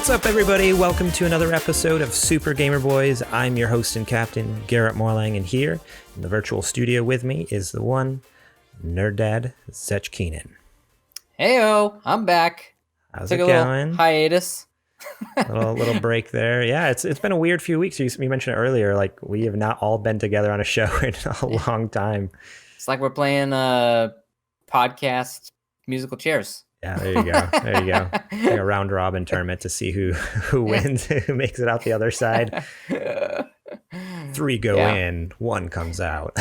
What's up, everybody? Welcome to another episode of Super Gamer Boys. I'm your host and captain, Garrett Morlang, and here in the virtual studio with me is the one nerd dad, Zech Keenan. Heyo, I'm back. How's Took it a going? little hiatus. little break there. Yeah, it's been a weird few weeks. You mentioned earlier, like we have not all been together on a show in a long time. It's like we're playing podcast musical chairs. Yeah, there you go. There you go. Like a round robin tournament to see who wins, who makes it out the other side. 3 go in, 1 comes out.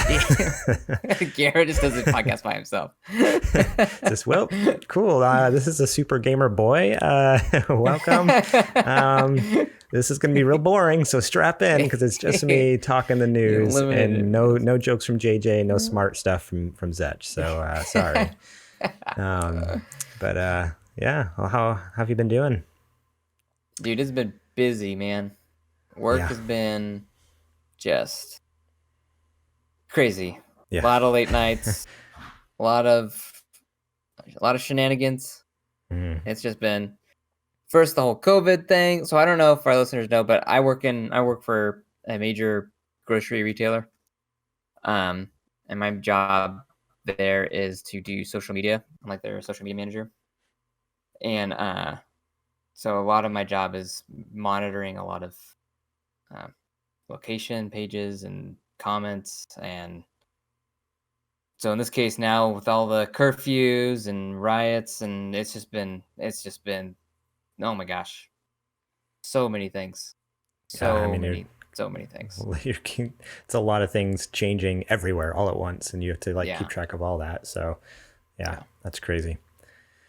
Garrett just does the podcast by himself. Just, well, cool. This is a Super Gamer Boy. Welcome. This is going to be real boring, so strap in because it's just me talking the news and no jokes from JJ, no smart stuff from Zech. So sorry. But yeah, well, how have you been doing? Dude, it's been busy, man. Work has been just crazy. Yeah. A lot of late nights, a lot of shenanigans. It's just been first the whole COVID thing. So I don't know if our listeners know, but I work for a major grocery retailer. And my job there is to do social media. I'm like their social media manager. And so a lot of my job is monitoring a lot of location pages and comments. And so in this case now with all the curfews and riots, and it's just been, oh my gosh, so many things. So many things. It's a lot of things changing everywhere all at once, and you have to keep track of all that. So yeah, that's crazy.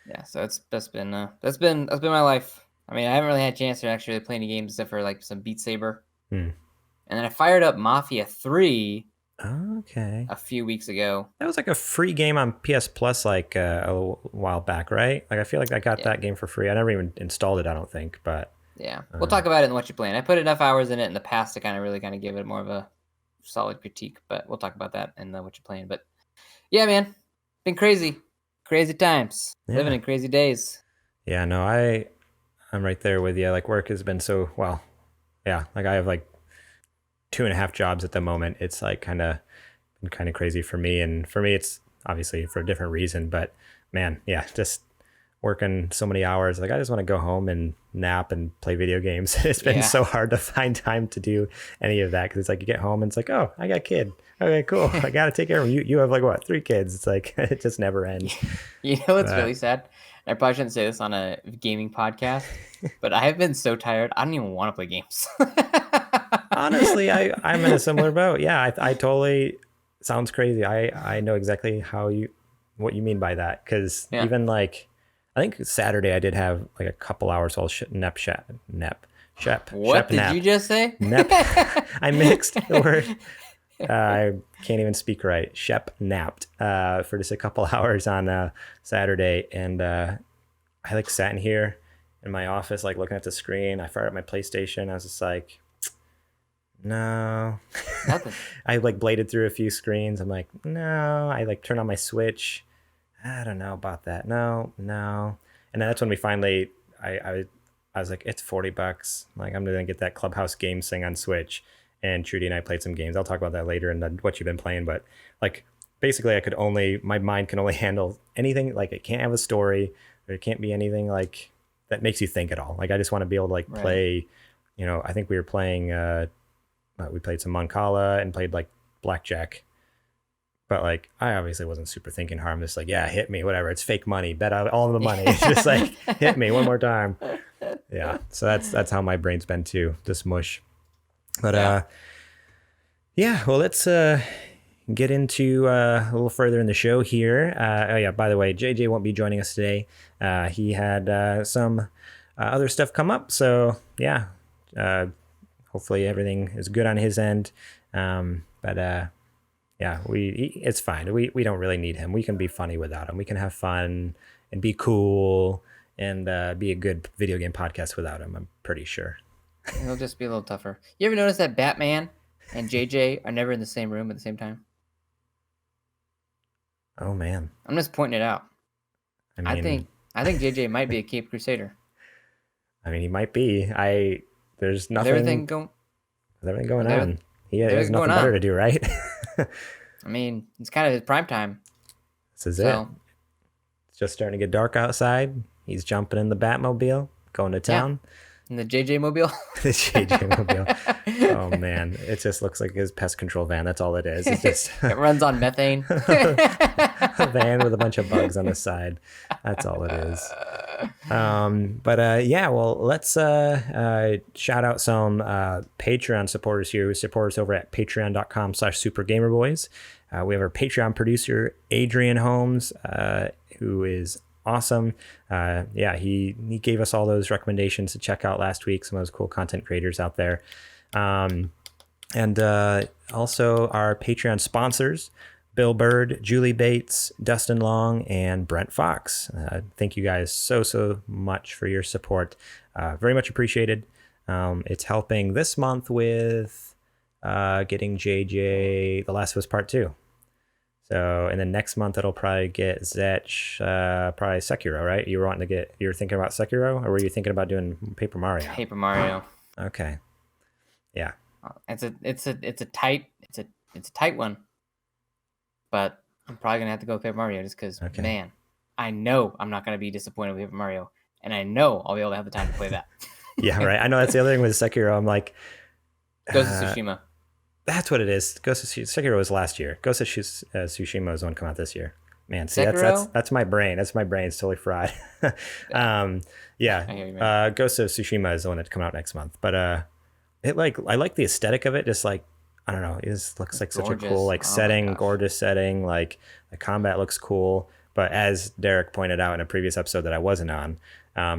Yeah, so that's been my life. I mean, I haven't really had a chance to actually play any games except for like some Beat Saber. And then I fired up Mafia 3 a few weeks ago. That was like a free game on PS Plus like a while back, right? Like I feel like I got that game for free. I never even installed it, I don't think, but yeah. We'll talk about it in What You Playing. I put enough hours in it in the past to kind of give it more of a solid critique, but we'll talk about that in the What You Playing. But yeah, man, been crazy times, living in crazy days. Yeah, no, I'm right there with you. Like work has been so, well, yeah, like I have like 2.5 jobs at the moment. It's like kind of crazy for me, and for me it's obviously for a different reason, but man, yeah, just working so many hours, like I just want to go home and nap and play video games. It's been so hard to find time to do any of that because it's like you get home and it's like, oh, I got a kid, okay, cool, I gotta take care of him. You have like what, 3 kids? It's like it just never ends. You know what's really sad? I probably shouldn't say this on a gaming podcast, but I have been so tired I don't even want to play games. Honestly, I'm in a similar boat. Yeah, I totally, sounds crazy. I know exactly what you mean by that, because even like I think Saturday I did have like a couple hours while What did you just say? Nep. I mixed the word. I can't even speak right. Shep napped for just a couple hours on Saturday, and I like sat in here in my office like looking at the screen. I fired up my PlayStation. I was just like, no. Nothing. I like bladed through a few screens. I'm like, no. I like turned on my Switch. I don't know about that. No. And then that's when we finally, I was like, it's $40. Like, I'm gonna get that Clubhouse Games thing on Switch. And Trudy and I played some games. I'll talk about that later and what you've been playing. But like, basically, my mind can only handle anything. Like, it can't have a story. There can't be anything like that makes you think at all. Like, I just want to be able to like play. You know, I think we were playing. We played some Moncala and played like blackjack. But like, I obviously wasn't super thinking hard. I'm just like, yeah, hit me, whatever. It's fake money. Bet out all the money. It's just like, hit me one more time. Yeah. So that's how my brain's been too. Just mush. But well, let's get into a little further in the show here. Oh yeah, by the way, JJ won't be joining us today. He had some other stuff come up. So yeah, hopefully everything is good on his end. But yeah, it's fine. We don't really need him. We can be funny without him. We can have fun and be cool and be a good video game podcast without him, I'm pretty sure. It'll just be a little tougher. You ever notice that Batman and JJ are never in the same room at the same time? Oh man, I'm just pointing it out. I mean, I think JJ might be a Cape Crusader. I mean, he might be. There's With nothing, with everything going everything on. He has going nothing better on. to do, right? I mean, it's kind of his prime time. This is it. So It's just starting to get dark outside. He's jumping in the Batmobile, going to yeah, town. in the JJ Mobile. The JJ Mobile. Oh man, it just looks like his pest control van. That's all it is. It's just It runs on methane. a van with a bunch of bugs on the side. That's all it is. But yeah, well, let's shout out some Patreon supporters here who support us over at patreon.com/supergamerboys. We have our Patreon producer, Adrian Holmes, who is awesome. Yeah, he gave us all those recommendations to check out last week, some of those cool content creators out there. And also our Patreon sponsors, Bill Bird, Julie Bates, Dustin Long, and Brent Fox. Thank you guys so much for your support. Very much appreciated. It's helping this month with getting JJ The Last of Us Part 2. So, and then next month it'll probably get Zech, probably Sekiro, right? You were thinking about Sekiro, or were you thinking about doing Paper Mario? Paper Mario. Okay. Yeah. It's a tight one. But I'm probably gonna have to go with Paper Mario just because, man, I know I'm not gonna be disappointed with Paper Mario, and I know I'll be able to have the time to play that. Yeah, right. I know that's the other thing with Sekiro. I'm like, Ghost of Tsushima. That's what it is. Ghost of Sekiro was last year. Ghost of Tsushima is one come out this year. Man, see, that's my brain. That's my brain's totally fried. Yeah. Ghost of Tsushima is the one that's coming out next month. But I like the aesthetic of it. Just like, I don't know, it just looks like such a cool setting, gorgeous setting. Like the combat looks cool. But as Derek pointed out in a previous episode that I wasn't on,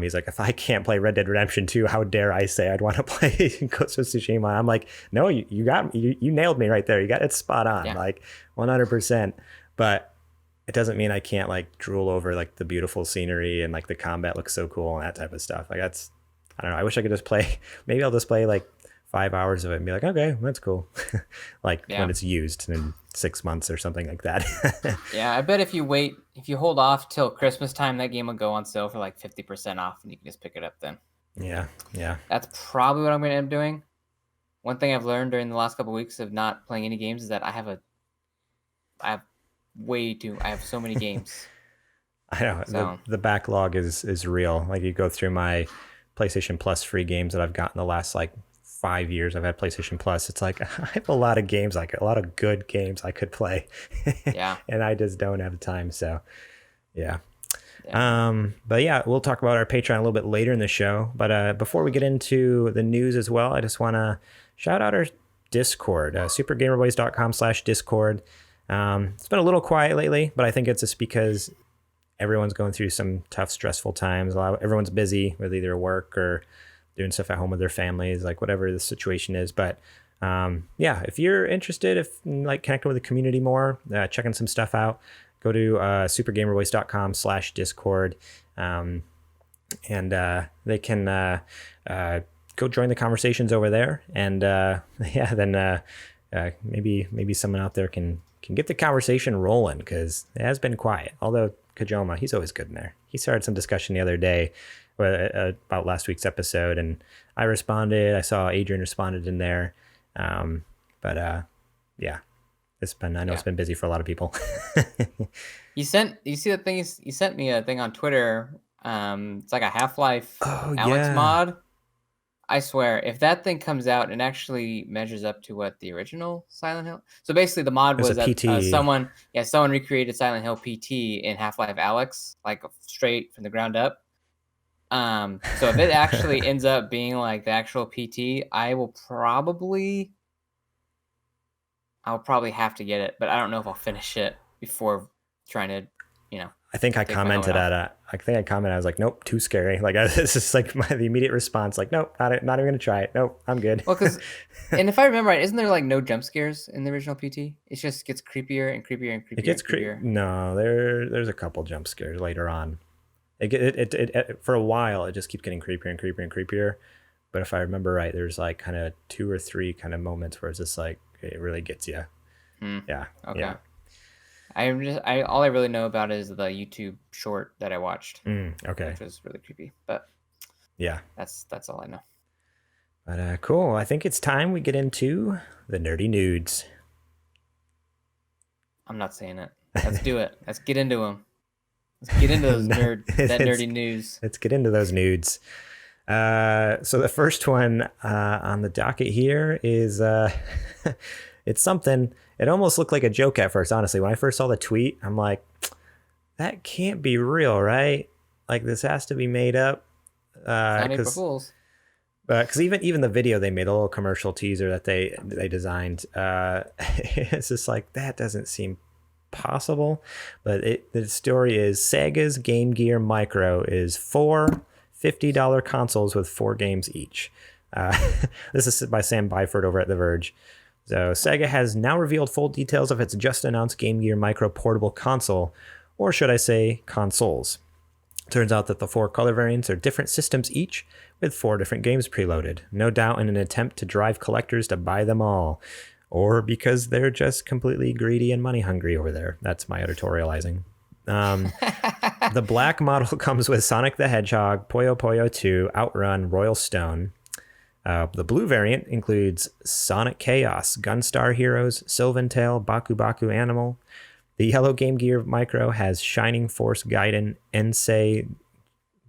he's like, if I can't play Red Dead Redemption 2, how dare I say I'd want to play Ghost of Tsushima? I'm like, no, you got me. You nailed me right there. You got it spot on, like 100%. But it doesn't mean I can't like drool over like the beautiful scenery and like the combat looks so cool and that type of stuff. Like I don't know. I wish I could just play. Maybe I'll just play like 5 hours of it and be like, okay, that's cool. Like when it's used in 6 months or something like that. Yeah, I bet if you hold off till Christmas time, that game will go on sale for like 50% off, and you can just pick it up then. Yeah. That's probably what I'm going to end up doing. One thing I've learned during the last couple of weeks of not playing any games is that I have so many games. I know. So. The backlog is real. Like you go through my PlayStation Plus free games that I've gotten the last like 5 years I've had PlayStation Plus. It's like I have a lot of games, like a lot of good games I could play. Yeah. And I just don't have the time. So yeah. But yeah, we'll talk about our Patreon a little bit later in the show. But before we get into the news as well, I just want to shout out our Discord, supergamerboys.com/Discord. It's been a little quiet lately, but I think it's just because everyone's going through some tough, stressful times. Everyone's busy with either work or doing stuff at home with their families, like whatever the situation is. But yeah, if you're interested, if like connecting with the community more, checking some stuff out, go to supergamerboys.com/Discord. And they can go join the conversations over there. And yeah, then maybe someone out there can get the conversation rolling, because it has been quiet. Although Kajoma, he's always good in there. He started some discussion the other day about last week's episode, and I responded. I saw Adrian responded in there. But yeah, it's been busy for a lot of people. You see that thing? You sent me a thing on Twitter. It's like a Half-Life Alex mod. I swear, if that thing comes out and actually measures up to what the original Silent Hill. So basically, the mod was that someone recreated Silent Hill PT in Half-Life Alex, like straight from the ground up. So if it actually ends up being like the actual PT, I'll probably have to get it, but I don't know if I'll finish it before trying to, I think I commented I was like, nope, too scary. Like this is like the immediate response, like, nope, not even gonna try it. Nope, I'm good. Well, and if I remember right, isn't there like no jump scares in the original PT? It just gets creepier and creepier and creepier. It gets creepier. No, there's a couple jump scares later on. It for a while it just keeps getting creepier and creepier and creepier. But if I remember right, there's like kind of 2 or 3 kind of moments where it's just like it really gets you. Yeah. Okay. Yeah. All I really know about is the YouTube short that I watched. Okay. Which was really creepy, but Yeah. That's all I know. But cool. I think it's time we get into the nerdy nudes. I'm not saying it. Let's do it. Let's get into them. Let's get into those nerdy news. Let's get into those nudes. So the first one on the docket here is it's something. It almost looked like a joke at first, honestly. When I first saw the tweet, I'm like, that can't be real, right? Like, this has to be made up. Not April Fools. Because even the video they made, a little commercial teaser that they designed, it's just like, that doesn't seem possible. But the story is Sega's Game Gear Micro is four $50 consoles with 4 games each. This is by Sam Byford over at The Verge. So Sega has now revealed full details of its just announced Game Gear Micro portable console, or should I say consoles. Turns out that the 4 color variants are different systems each, with 4 different games preloaded. No doubt in an attempt to drive collectors to buy them all, or because they're just completely greedy and money hungry over there. That's my editorializing. The black model comes with Sonic the Hedgehog, Puyo Puyo 2, Outrun, Royal Stone. The blue variant includes Sonic Chaos, Gunstar Heroes, Sylvan Tale, Baku Baku Animal. The yellow Game Gear Micro has Shining Force Gaiden, Ensei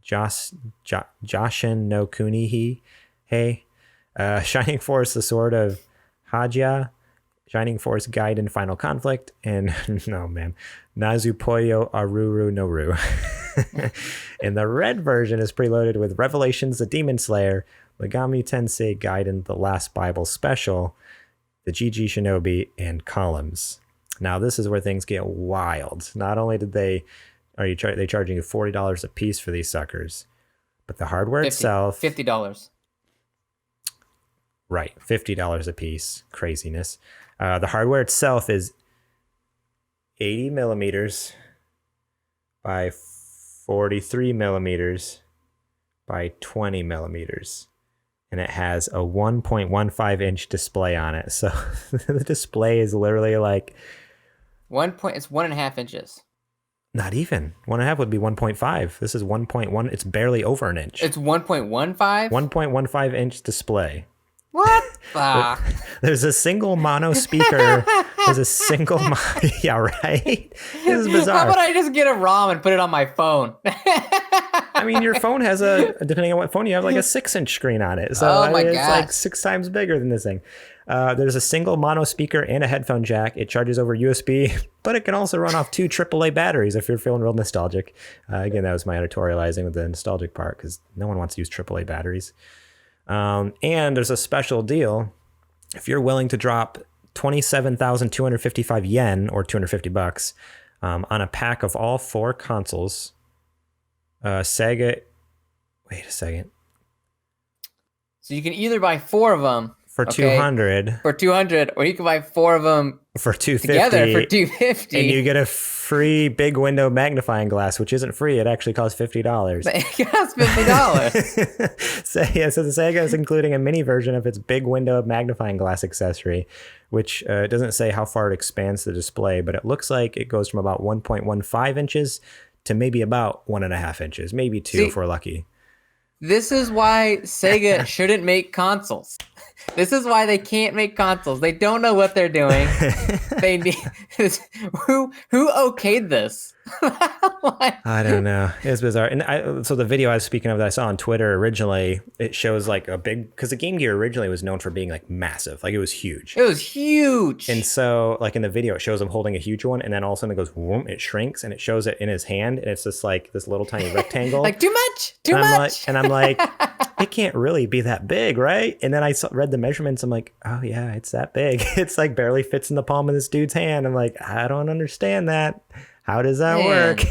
Joshin no Kunihi, Shining Force, The Sword of Haja, Shining Force Gaiden Final Conflict, and Nazupoyo Aruru no Ru. And the red version is preloaded with Revelations the Demon Slayer, Megami Tensei Gaiden The Last Bible Special, the GG Shinobi, and Columns. Now this is where things get wild. Not only did they charging you $40 a piece for these suckers, but the hardware itself, $50. Right, $50 a piece. Craziness. The hardware itself is 80 millimeters by 43 millimeters by 20 millimeters. And it has a 1.15 inch display on it. So the display is literally like... It's 1.5 inches. Not even. 1.5 would be 1.5. This is 1.1. It's barely over an inch. It's 1.15? 1.15 inch display. What? There's a single mono speaker. There's a single yeah, right? This is bizarre. How about I just get a ROM and put it on my phone? I mean, your phone has depending on what phone you have, like a 6-inch screen on it. So it's like 6 times bigger than this thing. There's a single mono speaker and a headphone jack. It charges over USB, but it can also run off 2 AAA batteries if you're feeling real nostalgic. Again, that was my editorializing with the nostalgic part because no one wants to use AAA batteries. And there's a special deal. If you're willing to drop 27,255 yen or $250 on a pack of all 4 consoles, Sega... Wait a second. So you can either buy 4 of them for 200. For 200, or you can buy 4 of them for 250 together for 250. And you get a free big window magnifying glass, which isn't free. It actually costs $50. It costs $50. So the Sega is including a mini version of its big window magnifying glass accessory, which doesn't say how far it expands the display, but it looks like it goes from about 1.15 inches to maybe about 1.5 inches, maybe 2 if we're lucky. This is why Sega shouldn't make consoles. This is why they can't make consoles. They don't know what they're doing. They need who okayed this? I don't know. It's bizarre. And so the video I was speaking of that I saw on Twitter originally, it shows like a big, because the Game Gear originally was known for being like massive, like it was huge. It was huge. And so like in the video, it shows him holding a huge one, and then all of a sudden it goes, whoom, it shrinks, and it shows it in his hand, and it's just like this little tiny rectangle. Like too much. And I'm like, it can't really be that big, right? And then I read the measurements. I'm like, oh yeah, it's that big. It's like barely fits in the palm of this dude's hand. I'm like, I don't understand that. How does that work?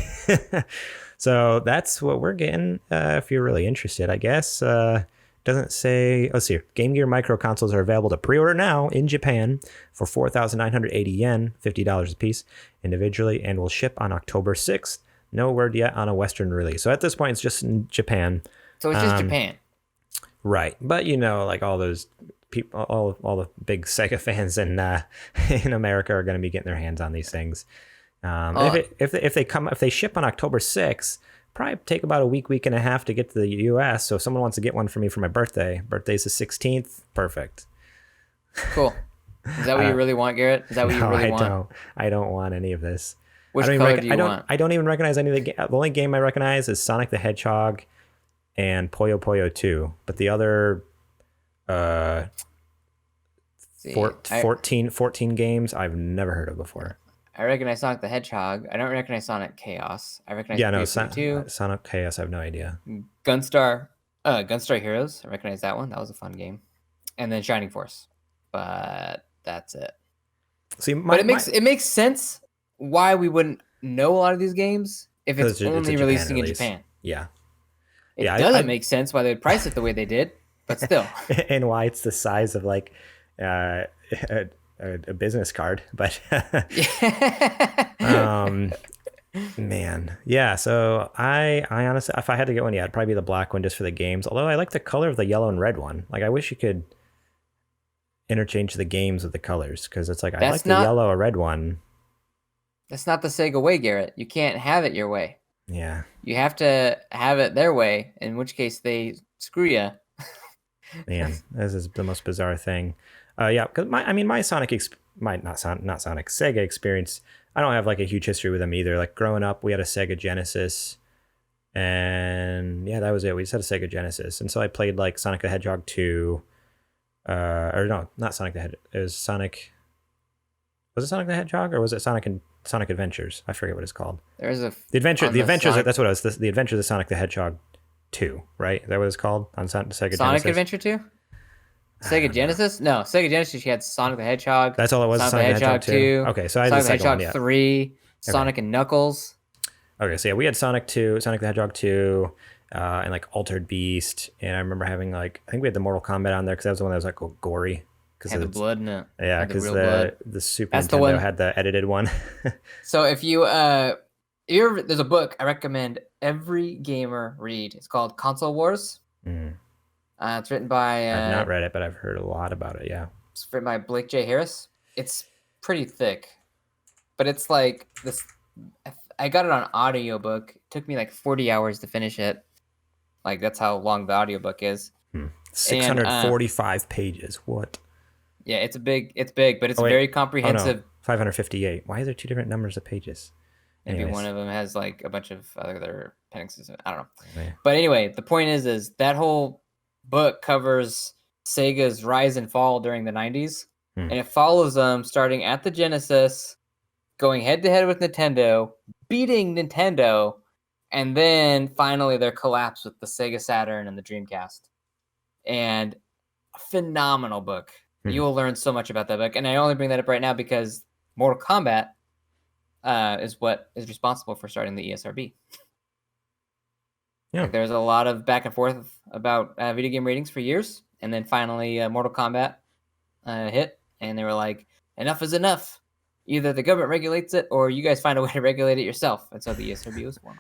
So that's what we're getting. If you're really interested, I guess. Doesn't say. Let's see here. Game Gear Micro consoles are available to pre-order now in Japan for 4,980 yen, $50 a piece, individually, and will ship on October 6th. No word yet on a Western release. So at this point, it's just in Japan. So it's just Japan. Right. But you know, like all those people, all the big Sega fans in America are going to be getting their hands on these things. If they ship on October 6th, probably take about a week and a half to get to the U.S. So if someone wants to get one for me for my birthday, birthday's the 16th, perfect. Cool. Is that what you really want, Garrett? Is that what you No, really I want? don't. I don't want any of this. Which color do you want? I don't even recognize any of the only game I recognize is Sonic the Hedgehog and Puyo Puyo 2. But the other See, 14 games I've never heard of before. I recognize Sonic the Hedgehog. I don't recognize Sonic Chaos. I recognize Yeah, no, Puyo Puyo 2. Sonic Chaos, I have no idea. Gunstar Heroes. I recognize that one. That was a fun game. And then Shining Force. But that's it. See, but it makes sense why we wouldn't know a lot of these games if it's only releasing in Japan. Yeah. It doesn't make sense why they'd price it the way they did, but still. And why it's the size of like a business card. But man, yeah. So I honestly, if I had to get one, yeah, it'd probably be the black one just for the games. Although I like the color of the yellow and red one. Like I wish you could interchange the games with the colors, because it's like I like the yellow or red one. That's not the Sega way, Garrett. You can't have it your way. Yeah. You have to have it their way, in which case they screw you. Man, this is the most bizarre thing. Yeah, because my Sonic Sega experience, I don't have like a huge history with them either. Like growing up, we had a Sega Genesis, and yeah, that was it. We just had a Sega Genesis, and so I played like Sonic the Hedgehog 2. Or no, not Sonic the Hedgehog. It was Sonic. Was it Sonic the Hedgehog, or was it Sonic Adventures? I forget what it's called. There's the Adventures. Sonic... That's what it was. The Adventures of Sonic the Hedgehog 2, right? Is that what it's called on Sega Genesis? Sonic Adventure 2. Sega Genesis? No, Sega Genesis. You had Sonic the Hedgehog. That's all it was. Sonic the Hedgehog 2. Okay, so I had Sonic the second Hedgehog one, yeah. 3. Sonic and Knuckles. Okay, so yeah, we had Sonic 2, Sonic the Hedgehog 2, and like Altered Beast, and I remember having like, I think we had the Mortal Kombat on there because that was the one that was like gory. Had the blood in it. Yeah, because the Super Nintendo had the edited one. So if you there's a book I recommend every gamer read. It's called Console Wars. It's written by. I've not read it, but I've heard a lot about it. Yeah, it's written by Blake J. Harris. It's pretty thick, but it's like this. I got it on audiobook. It took me like 40 hours to finish it. Like that's how long the audiobook is. 645 pages. What? Yeah, it's big, but it's very comprehensive. 558. Why is there two different numbers of pages? Maybe one of them has like a bunch of other appendixes. I don't know. Yeah. But anyway, the point is that whole book covers Sega's rise and fall during the 90s. And it follows them starting at the Genesis, going head to head with Nintendo, beating Nintendo, and then finally their collapse with the Sega Saturn and the Dreamcast. And a phenomenal book. You will learn so much about that book. And I only bring that up right now because Mortal Kombat is what is responsible for starting the ESRB. Yeah. Like, there's a lot of back and forth about video game ratings for years. And then finally Mortal Kombat hit. And they were like, enough is enough. Either the government regulates it or you guys find a way to regulate it yourself. And so the ESRB was formed.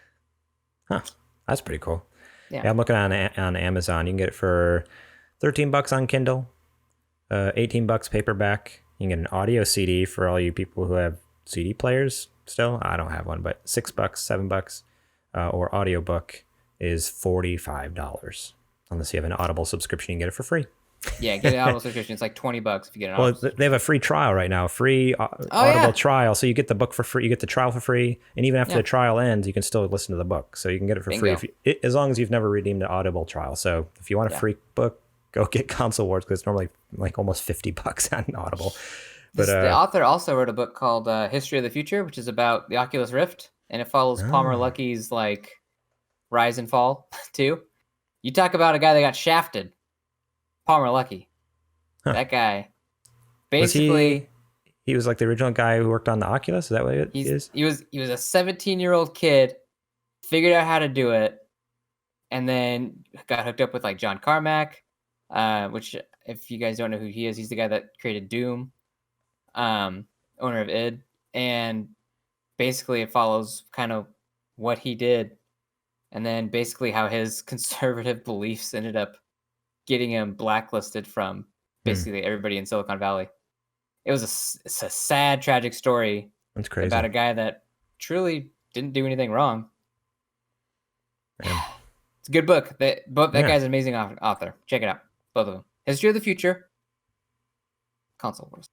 Huh. That's pretty cool. Yeah, I'm looking on Amazon. You can get it for $13 on Kindle. $18 paperback. You can get an audio CD for all you people who have CD players still. I don't have one, but $6, $7, or audiobook is $45. Unless you have an Audible subscription, you can get it for free. Yeah, get an Audible subscription. It's like $20 if you get an Audible. Well, they have a free trial right now, Audible trial. So you get the book for free, you get the trial for free, and even after the trial ends, you can still listen to the book. So you can get it for free as long as you've never redeemed an Audible trial. So if you want a free book, go get Console Wars because it's normally like almost $50 on Audible. But the author also wrote a book called History of the Future, which is about the Oculus Rift, and it follows Palmer Luckey's like rise and fall too. You talk about a guy that got shafted, Palmer Luckey. That guy, basically, he was like the original guy who worked on the Oculus. Is that what it is? He was a 17-year-old kid, figured out how to do it, and then got hooked up with like John Carmack. Which, if you guys don't know who he is, he's the guy that created Doom, owner of id, and basically it follows kind of what he did, and then basically how his conservative beliefs ended up getting him blacklisted from basically everybody in Silicon Valley. It's a sad, tragic story. That's crazy. About a guy that truly didn't do anything wrong. Yeah. It's a good book. That Yeah. guy's an amazing author. Check it out. Both of them. History of the Future, Console Wars.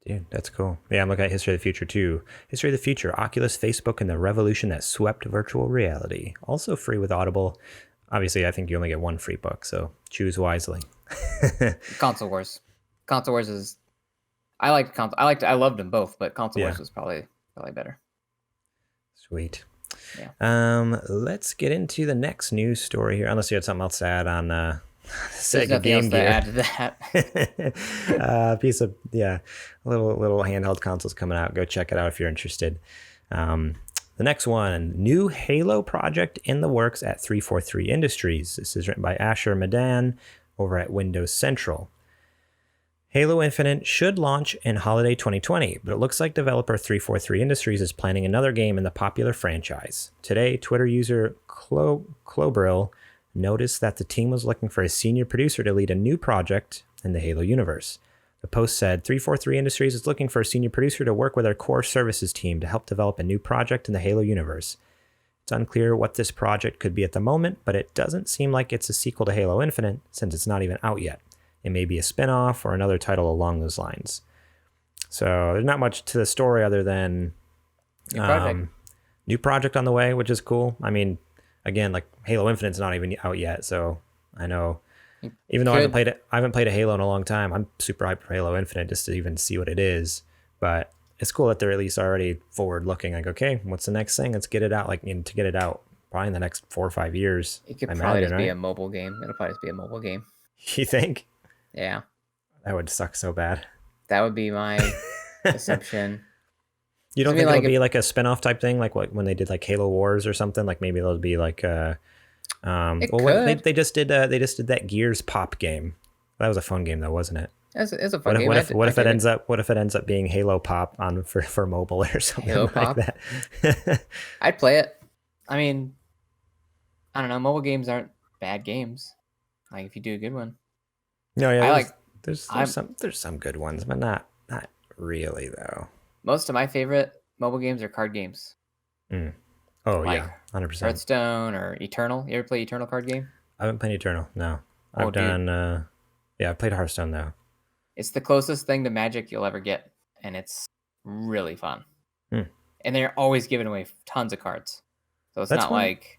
Dude, that's cool. Yeah, I'm looking at History of the Future too. History of the Future, Oculus, Facebook, and the revolution that swept virtual reality. Also free with Audible. Obviously, I think you only get one free book, so choose wisely. Console Wars. Console Wars is. I loved them both, but Console Yeah. Wars was probably better. Sweet. Yeah. Let's get into the next news story here. Unless you had something else to add on There's Sega nothing Game else to Gear. add to that. Piece of little handheld consoles coming out. Go check it out if you're interested. The next one, new Halo project in the works at 343 Industries. This is written by Asher Madan over at Windows Central. Halo Infinite should launch in holiday 2020, but it looks like developer 343 Industries is planning another game in the popular franchise. Today, Twitter user Clobril noticed that the team was looking for a senior producer to lead a new project in the Halo universe. The post said 343 Industries is looking for a senior producer to work with our core services team to help develop a new project in the Halo universe. It's unclear what this project could be at the moment, but it doesn't seem like it's a sequel to Halo Infinite since it's not even out yet. It may be a spin-off or another title along those lines. So there's not much to the story other than new project on the way, which is cool. I mean, again, like Halo Infinite's not even out yet, so I know. Even though I haven't played a Halo in a long time, I'm super hyped for Halo Infinite just to even see what it is. But it's cool that they're at least already forward looking. Like, okay, what's the next thing? Let's get it out. Like, to get it out probably in the next 4 or 5 years. It could probably just be a mobile game. It'll probably just be a mobile game. You think? Yeah. That would suck so bad. That would be my assumption. You don't think it'll be like a spin-off type thing, like what when they did like Halo Wars or something? Like maybe it'll be like they just did that Gears Pop game. That was a fun game though, wasn't it? It's a fun game. What if it ends up being Halo Pop on for mobile or something Halo like Pop? that? I'd play it. I mean, I don't know. Mobile games aren't bad games. Like if you do a good one. No, yeah, there's there's some good ones, but not really though. Most of my favorite mobile games are card games. Mm. Oh like yeah, 100%. Hearthstone or Eternal. You ever play Eternal card game? I haven't played Eternal. No, I've done. I've played Hearthstone though. It's the closest thing to Magic you'll ever get, and it's really fun. And they're always giving away tons of cards, so it's not like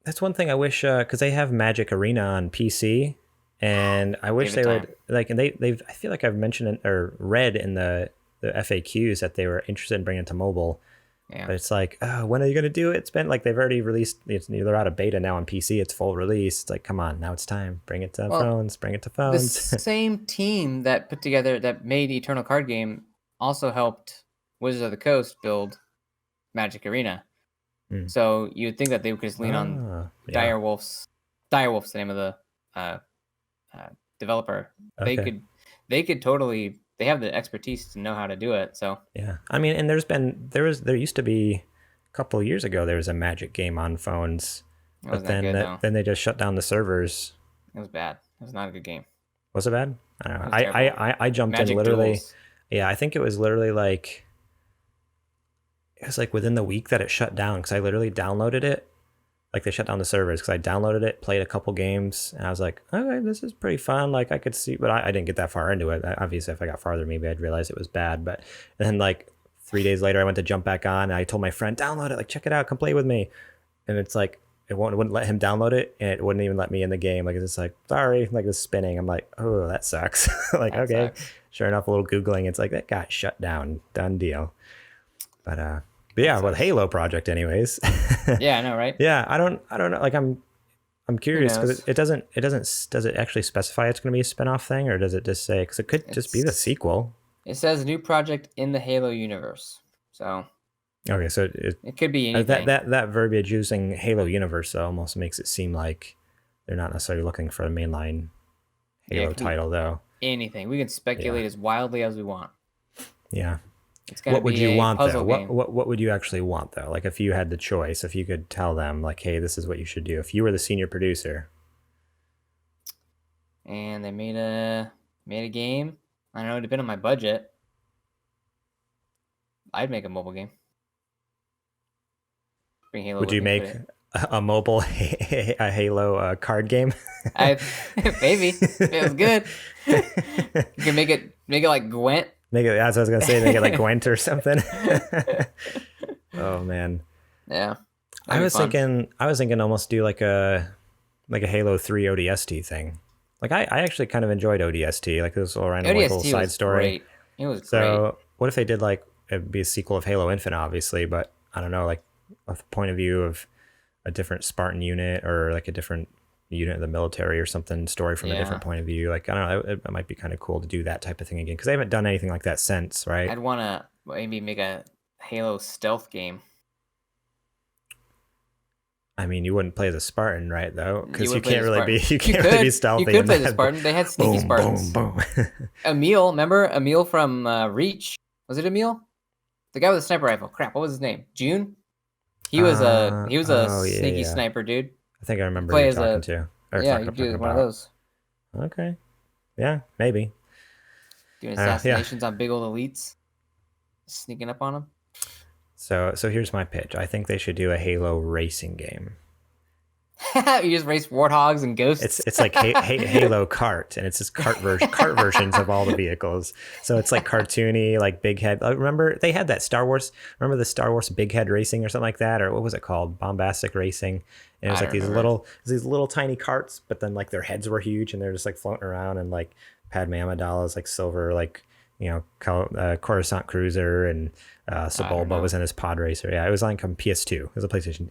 That's one thing I wish because they have Magic Arena on PC. And I wish they would like, and they've. I feel like I've mentioned or read in the FAQs that they were interested in bringing it to mobile. Yeah. But it's like, oh, when are you going to do it? It's been like they've already released. They're out of beta now on PC. It's full release. It's like, come on, now it's time. Bring it to phones. Bring it to phones. The same team that made Eternal Card Game also helped Wizards of the Coast build Magic Arena. So you'd think that they would just lean on Direwolf's. Direwolf's the name of the developer. Okay. They could totally. They have the expertise to know how to do it. So yeah, I mean, and there used to be a couple of years ago there was a Magic game on phones, but then they just shut down the servers. It was bad. It was not a good game. Was it bad? I don't know. I jumped in literally. Duels. Yeah, I think it was literally like. It was like within the week that it shut down because I literally downloaded it. Like they shut down the servers because I downloaded it, played a couple games, and I was like, okay, this is pretty fun. Like I could see, but I didn't get that far into it. Obviously, if I got farther, maybe I'd realize it was bad. But then like 3 days later, I went to jump back on, and I told my friend, download it, like check it out, come play with me. And it's like it wouldn't let him download it, and it wouldn't even let me in the game. Like it's like sorry, like it's spinning. I'm like, oh, that sucks. Like that okay, sucks. Sure enough, a little googling, it's like that got shut down, done deal. But yeah, with Halo project, anyways. Yeah, I know, right? Yeah, I don't know. Like, I'm curious because does it actually specify it's going to be a spin-off thing, or does it just say because it could just be the sequel? It says new project in the Halo universe. So okay, so it could be anything. That verbiage using Halo universe almost makes it seem like they're not necessarily looking for a mainline Halo title, though. Anything we can speculate as wildly as we want. Yeah. What would you want though? What would you actually want though? Like if you had the choice, if you could tell them like, hey, this is what you should do. If you were the senior producer, and they made a game, I don't know, depending on my budget, I'd make a mobile game. Would you make a mobile a Halo card game. I maybe it was good. You can make it like Gwent. Make it. That's what I was gonna say. Make it like Gwent or something. Oh man, Yeah, I that'd be was fun. thinking. I was thinking almost do like a Halo 3 ODST thing. Like I actually kind of enjoyed ODST. Like this little random like little ODST side was story. great. It was great. So what if they did like it'd be a sequel of Halo Infinite, obviously, but I don't know, like a point of view of a different Spartan unit or like a different unit of the military or something, story from a Yeah, different point of view. Like I don't know, it might be kind of cool to do that type of thing again because they haven't done anything like that since, right? I'd want to maybe make a Halo stealth game. I mean, you wouldn't play as a Spartan, right? Though, You because would play the Spartan. you You can't really be could. You stealthy could in play the that. Spartan. They had sneaky Boom, boom, Spartans. boom. Emil, remember Emil from Reach? Was it Emil? The guy with the sniper rifle. Crap, what was his name? June. He was a Oh yeah, sneaky yeah. sniper dude. I think I You remember who play you're as talking a to or yeah. You talking do one of about. those. Okay, yeah, maybe. Doing Yeah. assassinations on big old elites, sneaking up on them. So here's my pitch. I think they should do a Halo racing game. You just race warthogs and ghosts. It's like Halo Kart, and it's just kart versions of all the vehicles. So it's like cartoony, like big head. Remember they had that Star Wars. Remember the Star Wars big head racing or something like that, or what was it called? Bombastic racing. And it was I like don't remember. these little tiny carts, but then like their heads were huge, and they're just like floating around, and like Padme Amidala's like silver, like Coruscant Cruiser, and I don't Sebulba know. was in his pod racer. Yeah, it was like on PS2. It was a PlayStation.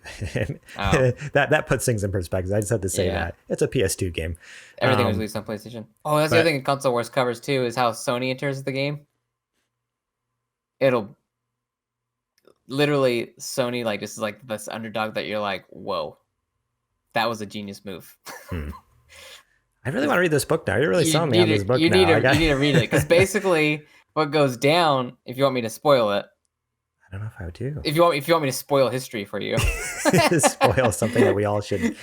Oh. That puts things in perspective. I just had to say Yeah. that it's a PS2 game. Everything was released on PlayStation. Oh, that's the other But thing in Console Wars covers too, is how Sony enters the game. It'll literally Sony like this is like this underdog that you're like, whoa, that was a genius move. hmm. I really want to read this book now. You're really selling me on this book you now. you need to read it because basically what goes down. If you want me to spoil it, I don't know if I do. if you want me to spoil history for you, Spoil something that we all should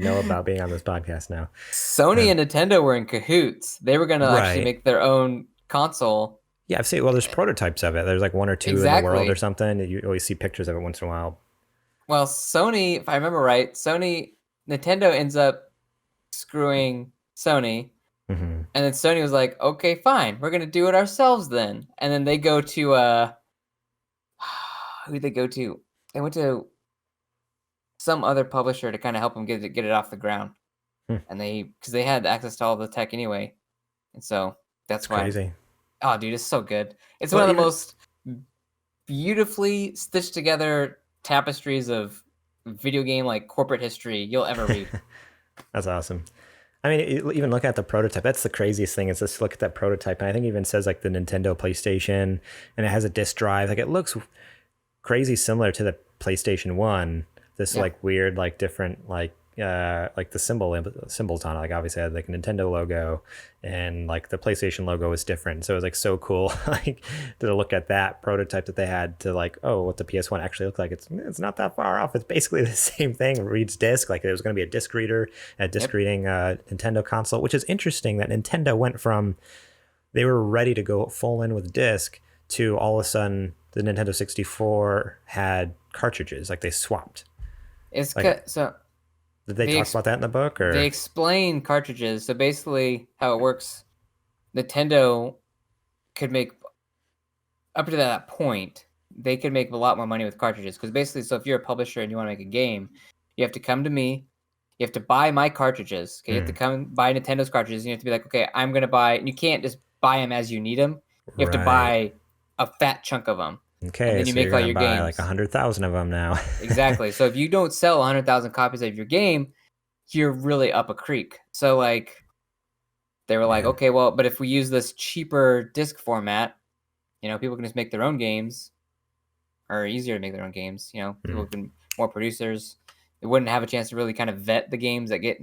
know about being on this podcast now. Sony and Nintendo were in cahoots. They were gonna actually Right. make their own console. Yeah, I've seen. Well, there's prototypes of it. There's like one or two in the world Exactly. or something. You always see pictures of it once in a while. Well, Sony, if I remember right, Nintendo ends up screwing Sony, Hmm. and then Sony was like, "Okay, fine, we're gonna do it ourselves then." And then they go to who did they go to? They went to some other publisher to kind of help them get it off the ground, Hmm. and because they had access to all the tech anyway, and so that's It's why. crazy. Oh, dude, it's so good. It's Well, one of the even most beautifully stitched together tapestries of video game like corporate history you'll ever read. that's awesome. I mean, even look at the prototype. That's the craziest thing is just look at that prototype, and I think it even says like the Nintendo PlayStation, and it has a disc drive. Like it looks crazy similar to the PlayStation One. This Yeah. like weird, like different, like the symbols on it. Like obviously it had like a Nintendo logo, and like the PlayStation logo was different. So it was like so cool, like to look at that prototype that they had to like, oh, what the PS1 actually looked like. It's not that far off. It's basically the same thing. It reads disc. Like there was going to be a disc reader, a disc reading Nintendo console, which is interesting that Nintendo went from they were ready to go full in with disc to all of a sudden the Nintendo 64 had cartridges. Like they swapped. It's Like, so did they talk about that in the book or? they explain cartridges. So basically, how it works, Nintendo could make up to that point. They could make a lot more money with cartridges because basically, so if you're a publisher and you want to make a game, you have to come to me. You have to buy my cartridges. Okay, you have to come and buy Nintendo's cartridges. And you have to be like, okay, I'm gonna buy. And you can't just buy them as you need them. You have to Right. buy a fat chunk of them. Okay, and then you so make you're all gonna your buy games. like 100,000 of them now. Exactly. So if you don't sell 100,000 copies of your game, you're really up a creek. So like they were like, Man. okay, well, but if we use this cheaper disc format, people can just make their own games, or easier to make their own games. People can more producers. They wouldn't have a chance to really kind of vet the games that get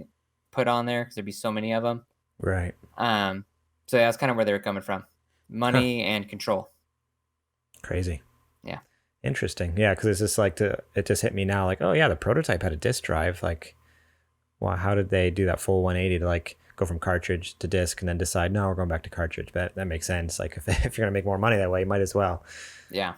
put on there because there'd be so many of them. Right. So that's kind of where they were coming from, money and control. Crazy. Yeah. Interesting. Yeah, because it's just like it just hit me now. Like, oh yeah, the prototype had a disk drive. Like, wow, how did they do that full 180 to like? go from cartridge to disc and then decide, no, we're going back to cartridge. But that makes sense. Like if you're gonna make more money that way, you might as well. Yeah.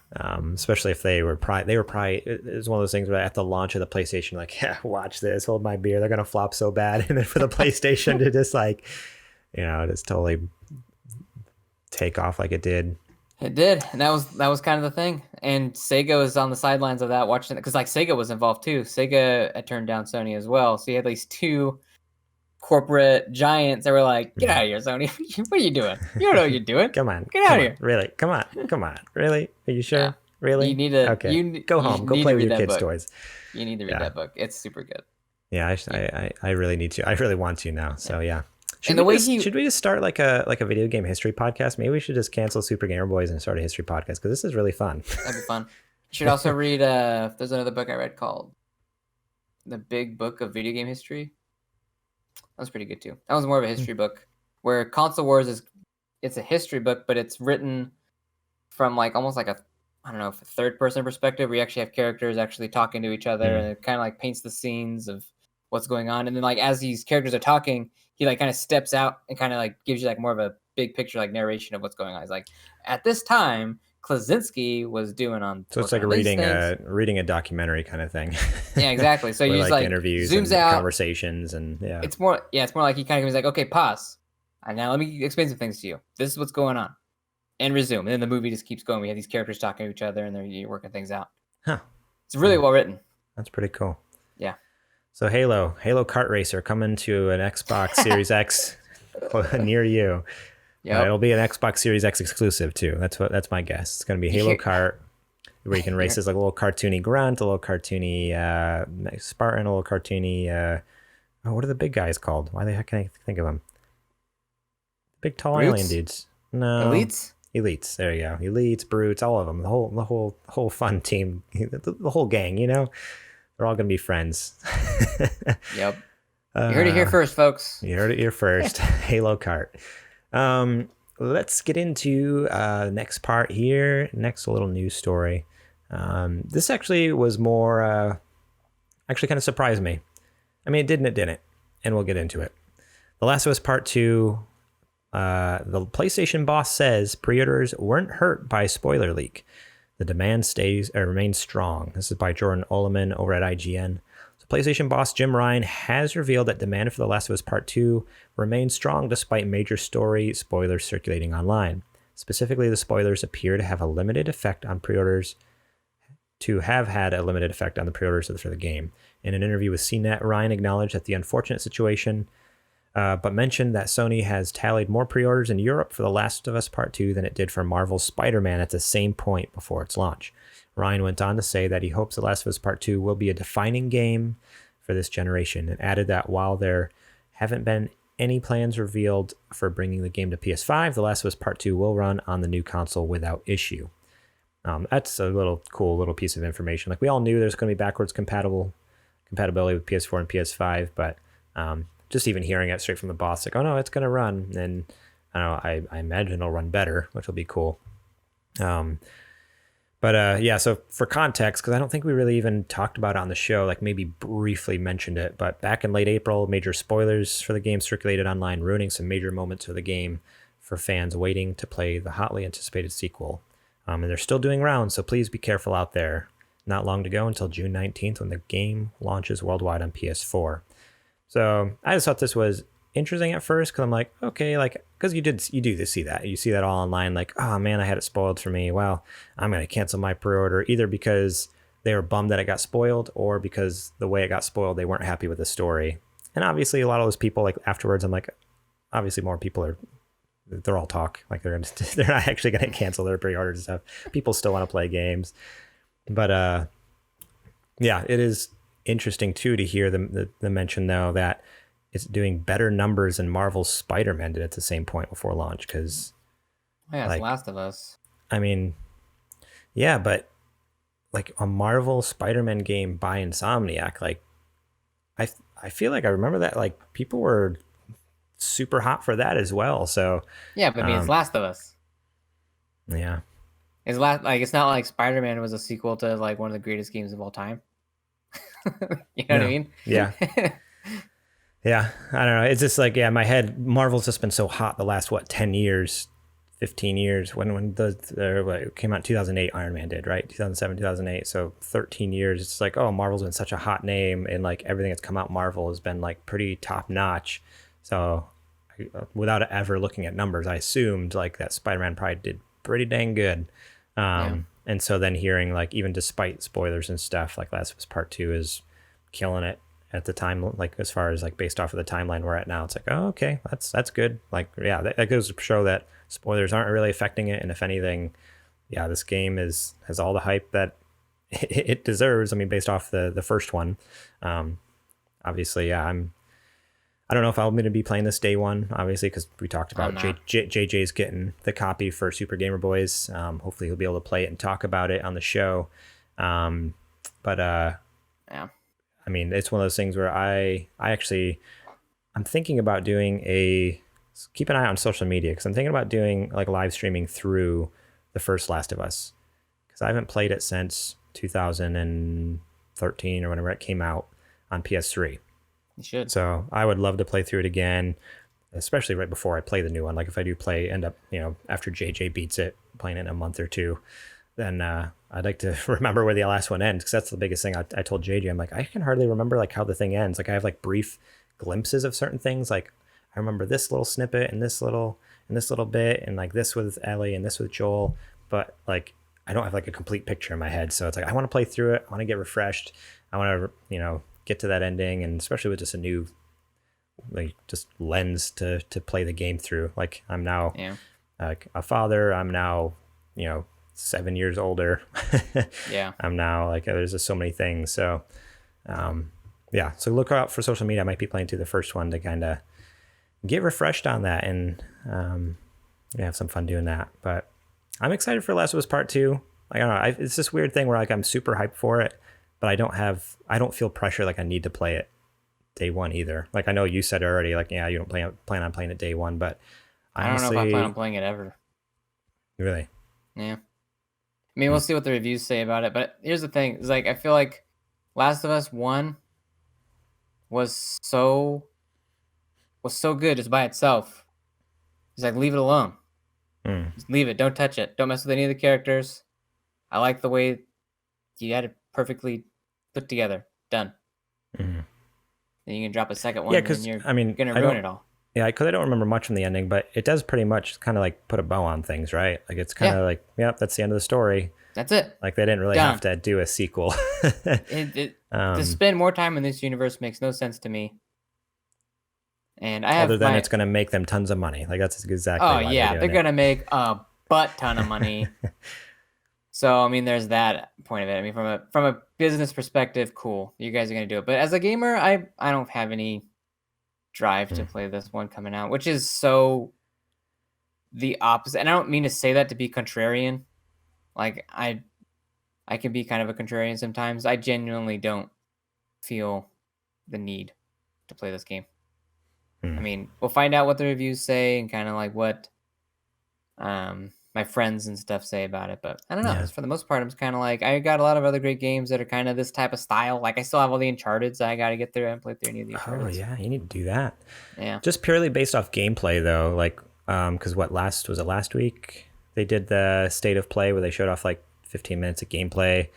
Especially if they were probably it was one of those things where at the launch of the PlayStation, like, yeah, watch this, hold my beer, they're gonna flop so bad, and then for the PlayStation to just like, just totally take off like it did. It did, and that was kind of the thing. And Sega was on the sidelines of that, watching it, because like Sega was involved too. Sega had turned down Sony as well, so you had these two corporate giants that were like, "Get out of here, Sony! What are you doing? You don't know what you're doing. Come on, Get out of here! Really? Come on, really? Are you sure? Yeah. Really? You need to okay. Go you home. Go need play to with read your that kids' book. toys. You need to read that book. It's super good. Yeah, I really need to. I really want to now. So yeah. Should we just start like a video game history podcast? Maybe we should just cancel Super Gamer Boys and start a history podcast because this is really fun. That'd be fun. You should also read. There's another book I read called "The Big Book of Video Game History." That was pretty good too. That was more of a history book, where Console Wars it's a history book, but it's written from like almost like a third person perspective, where you actually have characters actually talking to each other, and it kind of like paints the scenes of what's going on, and then like as these characters are talking, he like kind of steps out and kind of like gives you like more of a big picture like narration of what's going on. He's like, at this time, Klaczynski was doing on. So it's like reading a documentary kind of thing. Yeah, exactly. So you just like interviews, zooms and out, conversations, and yeah. It's more like he kind of was like, okay, pause, and now let me explain some things to you. This is what's going on, and resume. And then the movie just keeps going. We have these characters talking to each other, and you're working things out. Huh. It's really well written. That's pretty cool. Yeah. So Halo Kart Racer coming to an Xbox Series X near you. Yeah, it'll be an Xbox Series X exclusive too. That's my guess. It's going to be Halo Kart, where you can race as like a little cartoony grunt, a little cartoony Spartan, a little cartoony. What are the big guys called? Why the heck can I think of them? Big tall alien dudes. No, Elites. There you go. Elites, Brutes, all of them. The whole fun team. The whole gang. They're all going to be friends. Yep. You heard it here first, folks. You heard it here first. Halo Kart. Let's get into the next part here. Next little news story. This actually was more, actually kind of surprised me. I mean, it did and it didn't. And we'll get into it. The Last of Us Part 2, the PlayStation boss says pre-orders weren't hurt by spoiler leak. The demand remains strong. This is by Jordan Oloman over at IGN. So PlayStation boss Jim Ryan has revealed that demand for The Last of Us Part 2 remains strong despite major story spoilers circulating online. Specifically, the spoilers appear to have a limited effect on pre-orders, for the game. In an interview with CNET, Ryan acknowledged that the unfortunate situation, but mentioned that Sony has tallied more pre-orders in Europe for The Last of Us Part 2 than it did for Marvel's Spider-Man at the same point before its launch. Ryan went on to say that he hopes The Last of Us Part 2 will be a defining game for this generation, and added that while there haven't been any plans revealed for bringing the game to PS5, The Last of Us Part 2 will run on the new console without issue. That's a cool little piece of information. Like, we all knew there's going to be backwards compatibility with PS4 and PS5, but just even hearing it straight from the boss, like, oh no, it's going to run. And I imagine it'll run better, which will be cool. So for context, because I don't think we really even talked about it on the show, like maybe briefly mentioned it, but back in late April, major spoilers for the game circulated online, ruining some major moments of the game for fans waiting to play the hotly anticipated sequel. And they're still doing rounds, so please be careful out there. Not long to go until June 19th when the game launches worldwide on PS4. So I just thought this was interesting at first, because I'm like, okay, like, because you do see that. You see that all online, like, oh man, I had it spoiled for me. Well, I'm going to cancel my pre-order, either because they were bummed that it got spoiled, or because the way it got spoiled, they weren't happy with the story. And obviously a lot of those people, like, afterwards, I'm like, obviously more people they're all talk. Like, they're not actually going to cancel their pre-orders and stuff. People still want to play games. But it is interesting too to hear the mention though that it's doing better numbers than Marvel's Spider-Man did at the same point before launch. Because it's Last of Us. I mean, yeah, but like a Marvel Spider-Man game by Insomniac, like I feel like I remember that, like, people were super hot for that as well. So yeah, but I mean, it's Last of Us. Yeah. It's not like Spider-Man was a sequel to like one of the greatest games of all time. You know what I mean? Yeah. Yeah, I don't know. It's just like, yeah, my head. Marvel's just been so hot the last what 10 years, 15 years. When what, it came out in 2008, Iron Man did, right? 2007, 2008. So 13 years. It's like, oh, Marvel's been such a hot name, and like everything that's come out Marvel has been like pretty top notch. So without ever looking at numbers, I assumed like that Spider-Man probably did pretty dang good. Yeah. And so then hearing like, even despite spoilers and stuff, like Last of Us Part Two is killing it at the time, like as far as like based off of the timeline we're at now. It's like, oh, okay, that's good. Like, yeah, that goes to show that spoilers aren't really affecting it, and if anything, yeah, this game has all the hype that it deserves. I mean, based off the first one. Obviously, yeah, I don't know if I'm going to be playing this day one, obviously, because we talked about JJ's getting the copy for Super Gamer Boys. Hopefully, he'll be able to play it and talk about it on the show. But Yeah. I mean, it's one of those things where I'm thinking about doing keep an eye on social media, because I'm thinking about doing like live streaming through the first Last of Us, because I haven't played it since 2013 or whenever it came out on PS3. You should. So I would love to play through it again, especially right before I play the new one. Like if I do end up, after JJ beats it, playing it in a month or two, then I'd like to remember where the last one ends, because that's the biggest thing. I told JJ, I'm like, I can hardly remember like how the thing ends. Like I have like brief glimpses of certain things. Like I remember this little snippet and this little bit, and like this with Ellie and this with Joel, but like I don't have like a complete picture in my head. So it's like I want to play through it. I want to get refreshed. I want to get to that ending, and especially with just a new like just lens to play the game through. Like I'm now like a father. I'm now 7 years older. Yeah. I'm now like, there's just so many things. So yeah, so look out for social media. I might be playing through the first one to kind of get refreshed on that, and have some fun doing that. But I'm excited for Last of Us Part 2. Like, I don't know, it's this weird thing where like I'm super hyped for it, but I don't feel pressure like I need to play it day one either. Like I know you said already, like, yeah, you don't plan on playing it day one, but honestly, I don't know if I plan on playing it ever. Really? Yeah. I mean, we'll see what the reviews say about it, but here's the thing. It's like, I feel like Last of Us 1 was so good just by itself. It's like, leave it alone. Just leave it. Don't touch it. Don't mess with any of the characters. I like the way you had it perfectly put together. Done. Then you can drop a second one, yeah, because you're going to ruin it all. Yeah, because I don't remember much from the ending, but it does pretty much kind of like put a bow on things, right? Like it's kind of like, yep, that's the end of the story. That's it. Like they didn't really have to do a sequel. To spend more time in this universe makes no sense to me. And I have other than it's going to make them tons of money. Like that's exactly. Oh yeah, they're going to make a butt ton of money. So I mean, there's that point of it. I mean, from a business perspective, cool. You guys are going to do it. But as a gamer, I don't have any drive to play this one coming out, which is so the opposite. And I don't mean to say that to be contrarian. Like I can be kind of a contrarian sometimes. I genuinely don't feel the need to play this game. I mean, we'll find out what the reviews say and kind of like what my friends and stuff say about it. But I don't know. Yeah. For the most part, I'm kind of like, I got a lot of other great games that are kind of this type of style. Like I still have all the Uncharteds that I got to get through. I haven't played through any of the Uncharteds. Oh yeah, you need to do that. Yeah. Just purely based off gameplay though, like because last week they did the state of play where they showed off like 15 minutes of gameplay.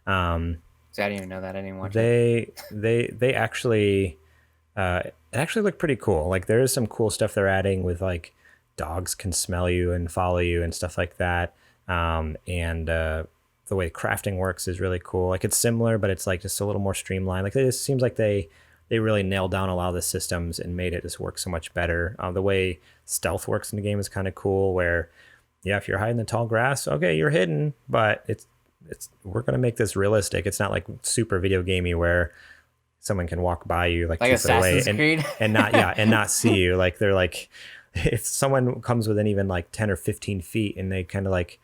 So I didn't even know that. I didn't watch it. They actually it actually looked pretty cool. Like there is some cool stuff they're adding with like dogs can smell you and follow you and stuff like that. And the way crafting works is really cool. Like it's similar, but it's like just a little more streamlined. Like it just seems like they really nailed down a lot of the systems and made it just work so much better. The way stealth works in the game is kind of cool, where yeah, if you're hiding in the tall grass, okay, you're hidden, but we're gonna make this realistic. It's not like super video gamey where someone can walk by you like 2 foot away and not see you. Like they're like, if someone comes within even like 10 or 15 feet and they kind of like,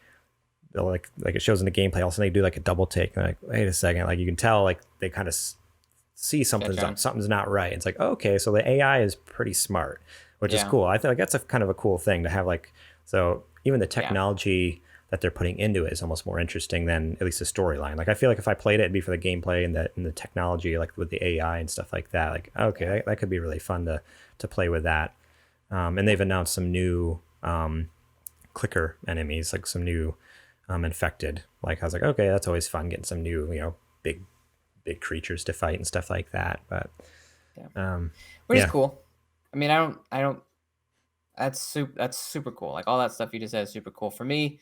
they'll like it shows in the gameplay, all of a sudden they do like a double take and they're like, wait a second, like you can tell like they kind of see something's not right. It's like, okay, so the AI is pretty smart, which is cool. I think like that's a kind of a cool thing to have. Like, so even the technology that they're putting into it is almost more interesting than at least the storyline. Like I feel like if I played it, it'd be for the gameplay and the technology, like with the AI and stuff like that. Like okay, that could be really fun to play with that. And they've announced some new clicker enemies, like some new infected. Like I was like, okay, that's always fun getting some new, big creatures to fight and stuff like that. But which is cool. I mean, I don't. That's super cool. Like all that stuff you just said is super cool. For me,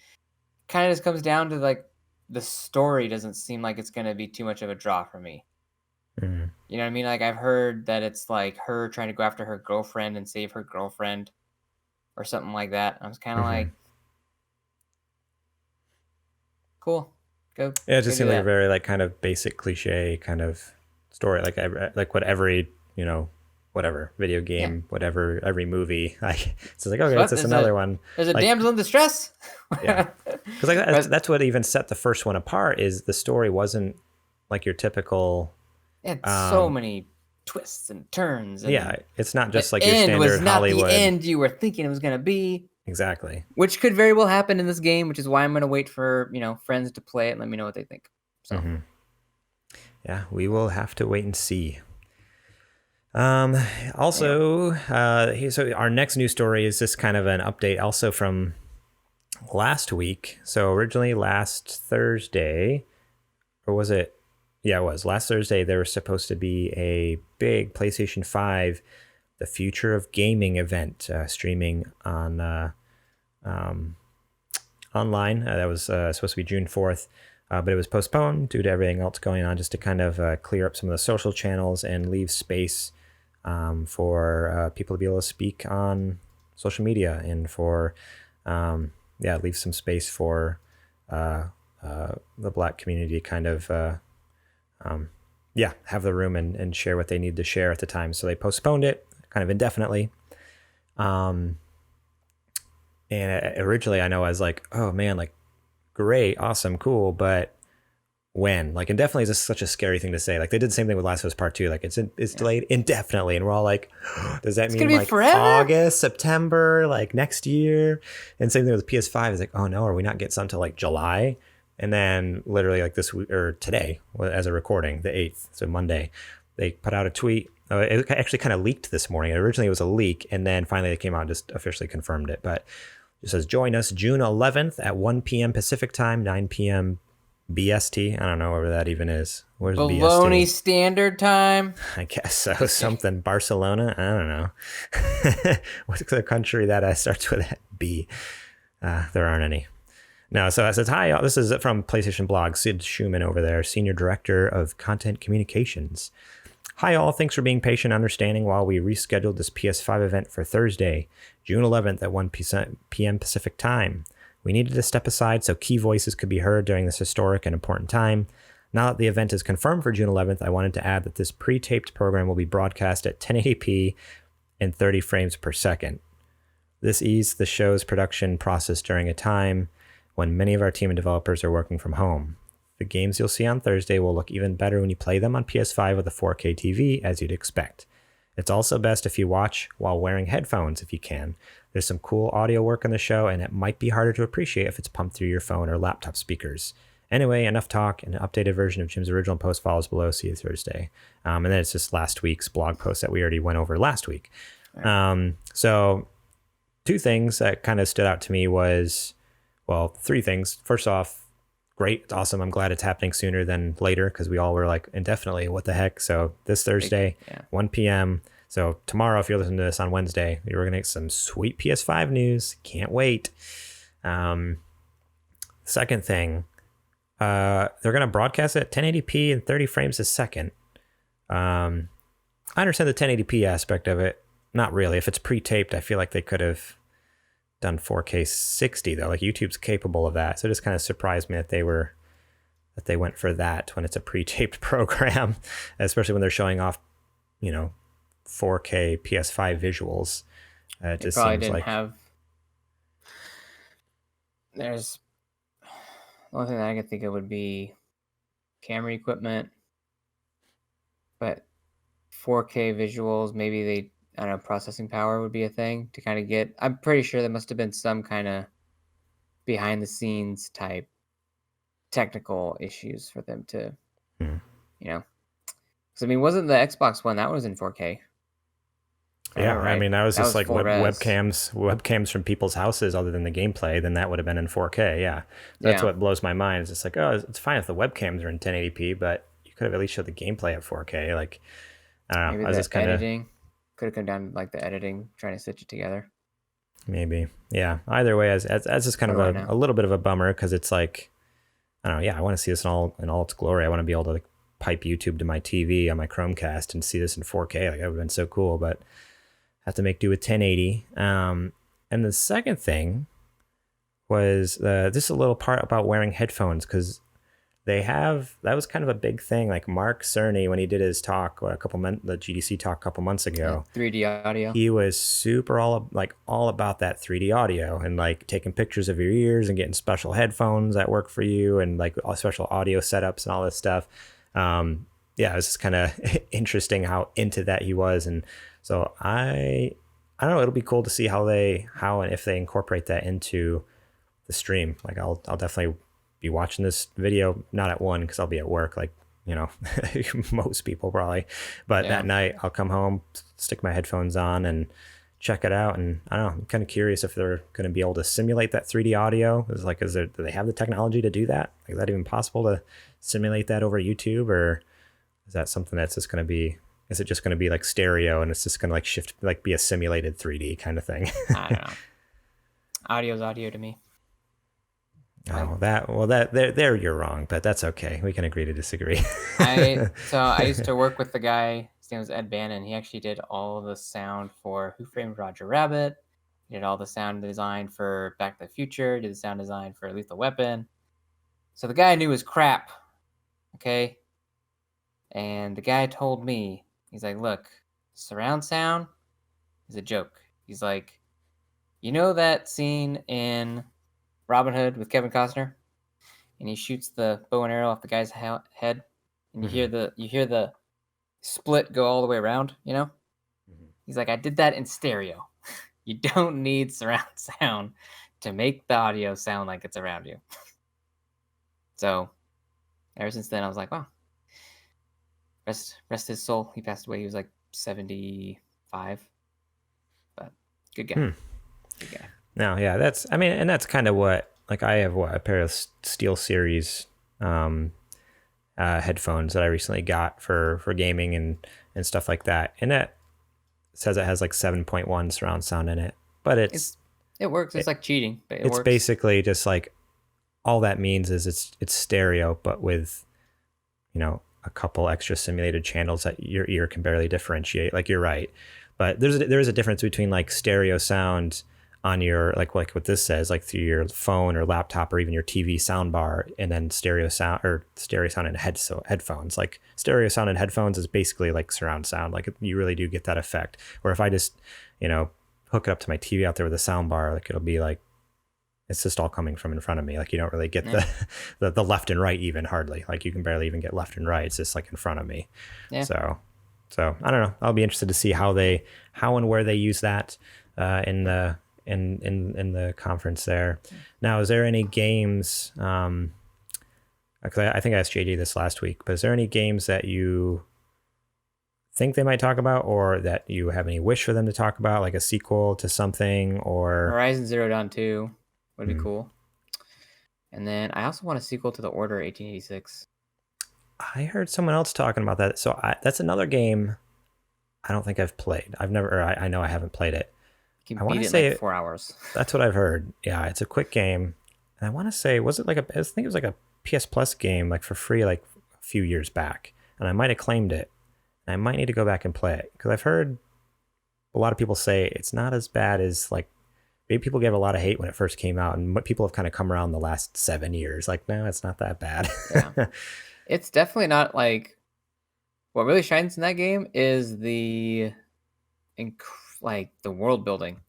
kind of just comes down to like the story doesn't seem like it's gonna be too much of a draw for me. Mm-hmm. You know what I mean? Like I've heard that it's like her trying to go after her girlfriend and save her girlfriend, or something like that. I was kind of like, cool, go. Yeah, it just Do seemed like a that. very like kind of basic cliche kind of story, like what every whatever video game, whatever every movie, like it's just like okay, it's just another one. There's a Like damsel in distress. yeah, because like that's what even set the first one apart is the story wasn't like your typical. It had so many twists and turns, and Yeah, it's not just the like your end was standard not the Hollywood. end you were thinking it was gonna be. Exactly. Which could very well happen in this game, which is why I'm gonna wait for friends to play it and let me know what they think. So yeah, we will have to wait and see. Also, so our next news story is just kind of an update also from last week. So originally last Thursday, or was it? Yeah, it was last Thursday. There was supposed to be a big PlayStation 5, the Future of Gaming event streaming on online. That was supposed to be June 4th, but it was postponed due to everything else going on, just to kind of clear up some of the social channels and leave space for people to be able to speak on social media and for leave some space for the Black community kind of have the room and share what they need to share at the time. So they postponed it kind of indefinitely. And originally I know I was like, oh man, like great, awesome, cool, but when? Like indefinitely is just such a scary thing to say. Like they did the same thing with Last of Us Part 2. Like it's delayed indefinitely, and we're all like, does that mean like forever? August, September, like next year? And same thing with PS5 is like, oh no, are we not getting some till like July? And then literally like this week or today, as a recording, the 8th, so Monday, they put out a tweet. It actually kind of leaked this morning. Originally it was a leak, and then finally they came out and just officially confirmed it. But it says, join us June 11th at 1 p.m. Pacific time, 9 p.m. BST. I don't know where that even is. Where's Baloney BST? Standard Time. I guess so. Something. Barcelona? I don't know. What's the country that starts with B? There aren't any. No, so it says, hi, this is from PlayStation Blog, Sid Schumann over there, Senior Director of Content Communications. Hi all, thanks for being patient and understanding while we rescheduled this PS5 event for Thursday, June 11th at 1 p.m. Pacific time. We needed to step aside so key voices could be heard during this historic and important time. Now that the event is confirmed for June 11th, I wanted to add that this pre-taped program will be broadcast at 1080p and 30 frames per second. This eased the show's production process during a time when many of our team and developers are working from home. The games you'll see on Thursday will look even better when you play them on PS5 with a 4K TV, as you'd expect. It's also best if you watch while wearing headphones if you can. There's some cool audio work on the show, and it might be harder to appreciate if it's pumped through your phone or laptop speakers. Anyway, enough talk. An updated version of Jim's original post follows below. See you Thursday. And then it's just last week's blog post that we already went over last week. Right. So two things that kind of stood out to me was, well, three things. First off, great. It's awesome. I'm glad it's happening sooner than later because we all were like, indefinitely, what the heck? So this Thursday, 1 p.m. So tomorrow, if you're listening to this on Wednesday, you're going to get some sweet PS5 news. Can't wait. Second thing, they're going to broadcast it at 1080p and 30 frames a second. I understand the 1080p aspect of it. Not really. If it's pre-taped, I feel like they could have done 4K 60 though. Like YouTube's capable of that. So it just kind of surprised me that they went for that when it's a pre-taped program, especially when they're showing off, 4K PS5 visuals. It just probably seems didn't like have. There's the only thing that I could think of would be camera equipment, but 4K visuals, maybe they, I don't know, processing power would be a thing to kind of get. I'm pretty sure there must have been some kind of behind the scenes type technical issues for them to, Hmm. you know. Because I mean, wasn't the Xbox One that was in 4K? If I Yeah, remember I right, mean, that was that just was like full res. webcams from people's houses, other than the gameplay. Then that would have been in 4K. Yeah, that's Yeah, what blows my mind. It's just like, oh, it's fine if the webcams are in 1080p, but you could have at least showed the gameplay at 4K. Like, I don't know. maybe I was the just kind of editing could have come down to like the editing, trying to stitch it together. maybe, yeah. Either way, as just kind What of do I know? a little bit of a bummer because it's like, I don't know. Yeah, I want to see this in all its glory. I want to be able to like pipe YouTube to my TV on my Chromecast and see this in 4K. Like that would have been so cool, but have to make do with 1080. And the second thing was just a little part about wearing headphones because they have that was kind of a big thing. Like Mark Cerny, when he did his talk the GDC talk a couple months Yeah, ago, 3D audio. he was super all about that 3D audio and like taking pictures of your ears and getting special headphones that work for you and like all special audio setups and all this stuff. Yeah, it was just kind of interesting how into that he was, and so I don't know. It'll be cool to see how and if they incorporate that into the stream. Like I'll definitely be watching this video not at 1 because I'll be at work, like you know most people probably. But that Yeah, night I'll come home, stick my headphones on, and check it out. And I don't know. I'm kind of curious if they're going to be able to simulate that 3D audio. Do they have the technology to do that? Like, is that even possible to simulate that over YouTube, or is that something that's just going to be? Is it just going to be like stereo and it's just going to like shift, like be a simulated 3D kind of thing? I don't know. Audio's audio to me. Like Oh, there you're wrong, but that's okay. We can agree to disagree. I used to work with the guy. His name was Ed Bannon. He actually did all the sound for Who Framed Roger Rabbit. He did all the sound design for Back to the Future. Did the sound design for Lethal Weapon. So the guy knew his crap. Okay, and the guy told me, he's like, "Look, surround sound is a joke." He's like, "You know that scene in Robin Hood with Kevin Costner, and he shoots the bow and arrow off the guy's head, and Mhm. you hear the split go all the way around, you know?" Mhm. He's like, "I did that in stereo. You don't need surround sound to make the audio sound like it's around you." So ever since then, I was like, wow, rest his soul. He passed away. He was like 75, but good guy. Hmm. Good guy. No, yeah, I mean, and that's kind of what, like, I have a pair of Steel Series um, headphones that I recently got for gaming and stuff like that, and it says it has like 7.1 surround sound in it, but It's it works. It's like cheating, but it it's works. basically just like all that means is it's stereo, but with a couple extra simulated channels that your ear can barely differentiate. Like you're right, but there is a difference between like stereo sound on your like what this says, like through your phone or laptop or even your TV sound bar, and then stereo sound in headphones. Like stereo sound in headphones is basically like surround sound. Like you really do get that effect. Or if I just hook it up to my TV out there with a sound bar, like it'll be like it's just all coming from in front of me. Like you don't really get Yeah. the left and right even hardly. Like you can barely even get left and right. It's just like in front of me. Yeah. So I don't know. I'll be interested to see how and where they use that in the conference there. Now, is there any games? I think I asked JD this last week, but is there any games that you think they might talk about, or that you have any wish for them to talk about, like a sequel to something, or Horizon Zero Dawn 2 would be hmm. cool. And then I also want a sequel to The Order 1886. I heard someone else talking about that. So that's another game I don't think I've played. I know I haven't played it. You I can want beat to it in like say 4 hours. that's what I've heard. Yeah, it's a quick game, and I want to say was it like I think it was like a PS Plus game, like for free, like a few years back, and I might have claimed it. And I might need to go back and play it because I've heard a lot of people say it's not as bad as like maybe people gave a lot of hate when it first came out, and what people have kind of come around the last 7 years. Like, no, it's not that bad. Yeah. It's definitely not like what really shines in that game is like the world building.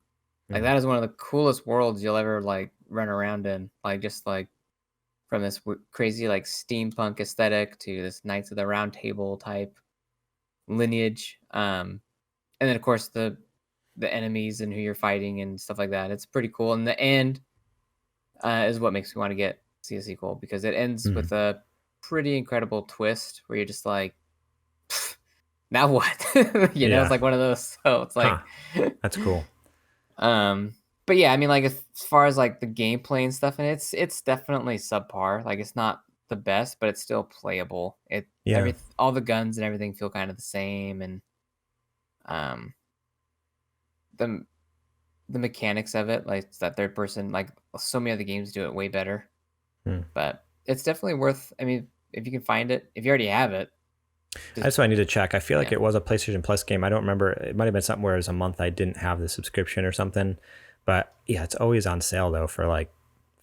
Like Mhm. that is one of the coolest worlds you'll ever like run around in. Like just like from this crazy like steampunk aesthetic to this Knights of the Round Table type lineage. And then of course the enemies and who you're fighting and stuff like that. It's pretty cool. In the end, is what makes me want to see a sequel, because it ends Hmm. with a pretty incredible twist where you're just like, now what? It's Yeah. like one of those. So it's Huh. like, That's cool. um, but yeah, I mean, like as far as like the gameplay and stuff, and it's definitely subpar. Like it's not the best, but it's still playable. Yeah. All the guns and everything feel kind of the same, and um, the the mechanics of it, like it's that third person, like so many other games do it way better. Hmm. But it's definitely worth. I mean, if you can find it, if you already have it, just That's what I need to check. I feel like yeah, it was a PlayStation Plus game. I don't remember. It might have been something where it was a month I didn't have the subscription or something. But yeah, it's always on sale though for like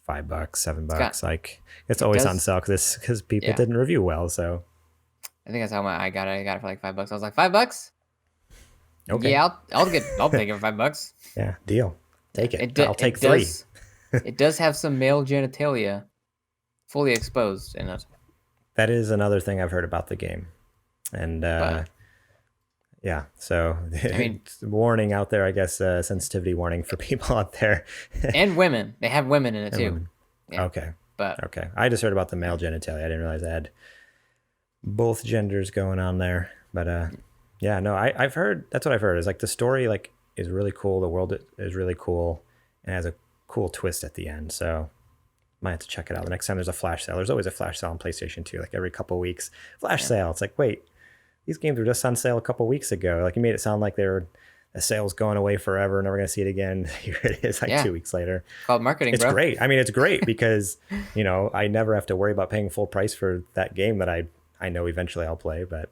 $5, it's got $7. Like it's it always on does. sale because people Yeah, didn't review well. So I think that's how I got it. I got it for like $5. I was like, $5? okay, Yeah, I'll take it for $5. yeah, deal. Yeah, Take it. I'll take it three. does it does have some male genitalia fully exposed in it, That is another thing I've heard about the game, and but yeah. So I mean, warning out there, I guess. Sensitivity warning for people out there and women, they have women in it and too. women. Yeah, Okay, but okay. I just heard about the male genitalia. I didn't realize I had both genders going on there. But yeah, no, I've heard that's what I've heard is like the story like is really cool. The world is really cool and has a cool twist at the end. So might have to check it out the next time there's a flash sale. There's always a flash sale on PlayStation 2, like every couple weeks. Flash yeah, sale. It's like, wait, these games were just on sale a couple weeks ago. Like you made it sound like they were the sale's going away forever, never gonna see it again. Here it is, like yeah. 2 weeks later. It's called marketing, It's bro. great. I mean, it's great because I never have to worry about paying full price for that game that I know eventually I'll play. But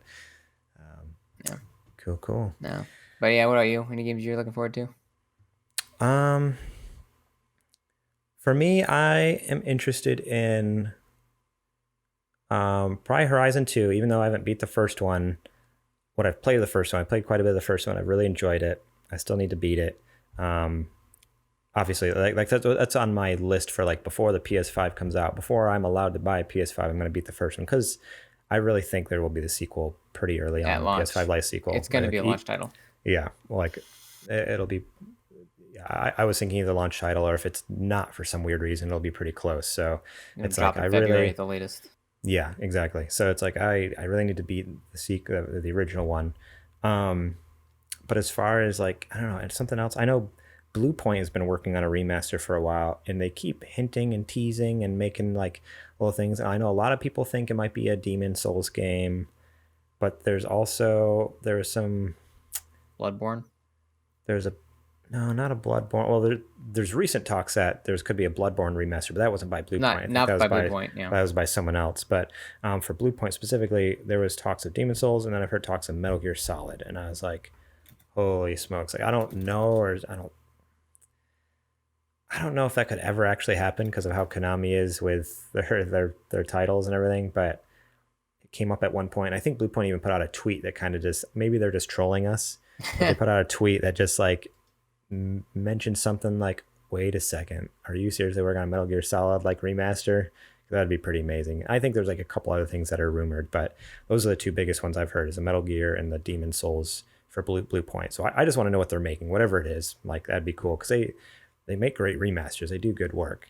Yeah, cool, cool. no, but yeah. What about you? Any games you're looking forward to? Um, for me, I am interested in probably Horizon 2, even though I haven't beat the first one. What I've played the first one, I played quite a bit of the first one. I've really enjoyed it. I still need to beat it. Um, Obviously, like that's on my list for like before the PS5 comes out. Before I'm allowed to buy a PS5, I'm going to beat the first one because I really think there will be the sequel pretty early At on, PS5 launch, Live sequel. it's going to be Like, a launch title. yeah, like it'll be. Yeah, I was thinking either launch title or if it's not for some weird reason, it'll be pretty close. So It'll it's like drop I in February really, at the latest. yeah, exactly. So it's like I really need to beat the sequel, the original one. Um, but as far as like I don't know, it's something else. I know Blue Point has been working on a remaster for a while, and they keep hinting and teasing and making like little things. I know a lot of people think it might be a Demon Souls game, but there's some Bloodborne. there's a no, not a Bloodborne. Well, there's recent talks that there's could be a Bloodborne remaster, but that wasn't by Blue Point. I think that Not was by Blue by Point. Yeah. that was by someone else. But for Blue Point specifically, there was talks of Demon Souls, and then I've heard talks of Metal Gear Solid, and I was like, holy smokes! Like I don't know, or I don't know if that could ever actually happen because of how Konami is with their titles and everything. But it came up at one point. I think Blue Point even put out a tweet that kind of just maybe they're just trolling us, but they put out a tweet that just like mentioned something like, "Wait a second, are you seriously working on Metal Gear Solid like remaster?" That'd be pretty amazing. I think there's like a couple other things that are rumored, but those are the two biggest ones I've heard: is the Metal Gear and the Demon Souls for Blue Point. So I just want to know what they're making, whatever it is. Like that'd be cool because they make great remasters. They do good work.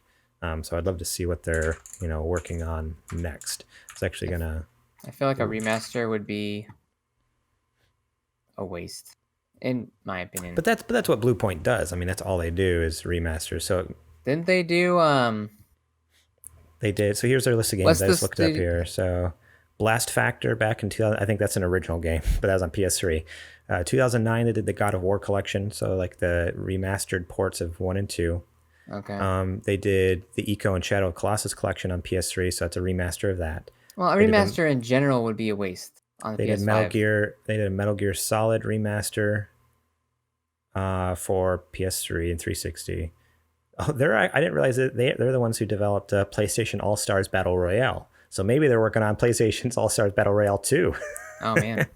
So I'd love to see what they're working on next. It's actually gonna. I feel like a remaster would be a waste, in my opinion. But that's what Blue Point does. I mean, that's all they do is remasters. So Didn't they do they did. So here's their list of games. what's I just this looked it up here. So Blast Factor back in 2000. I think that's an original game, but that was on PS3. 2009 they did the God of War collection. So like the remastered ports of 1 and 2. Okay. They did the Eco and Shadow of Colossus collection on PS3, so it's a remaster of that. Well, a remaster in general would be a waste on the They PS5. did Metal Gear. They did a Metal Gear Solid remaster for PS3 and 360. Oh, I didn't realize that they're the ones who developed PlayStation All Stars Battle Royale. So maybe they're working on PlayStation's All Stars Battle Royale too. Oh man,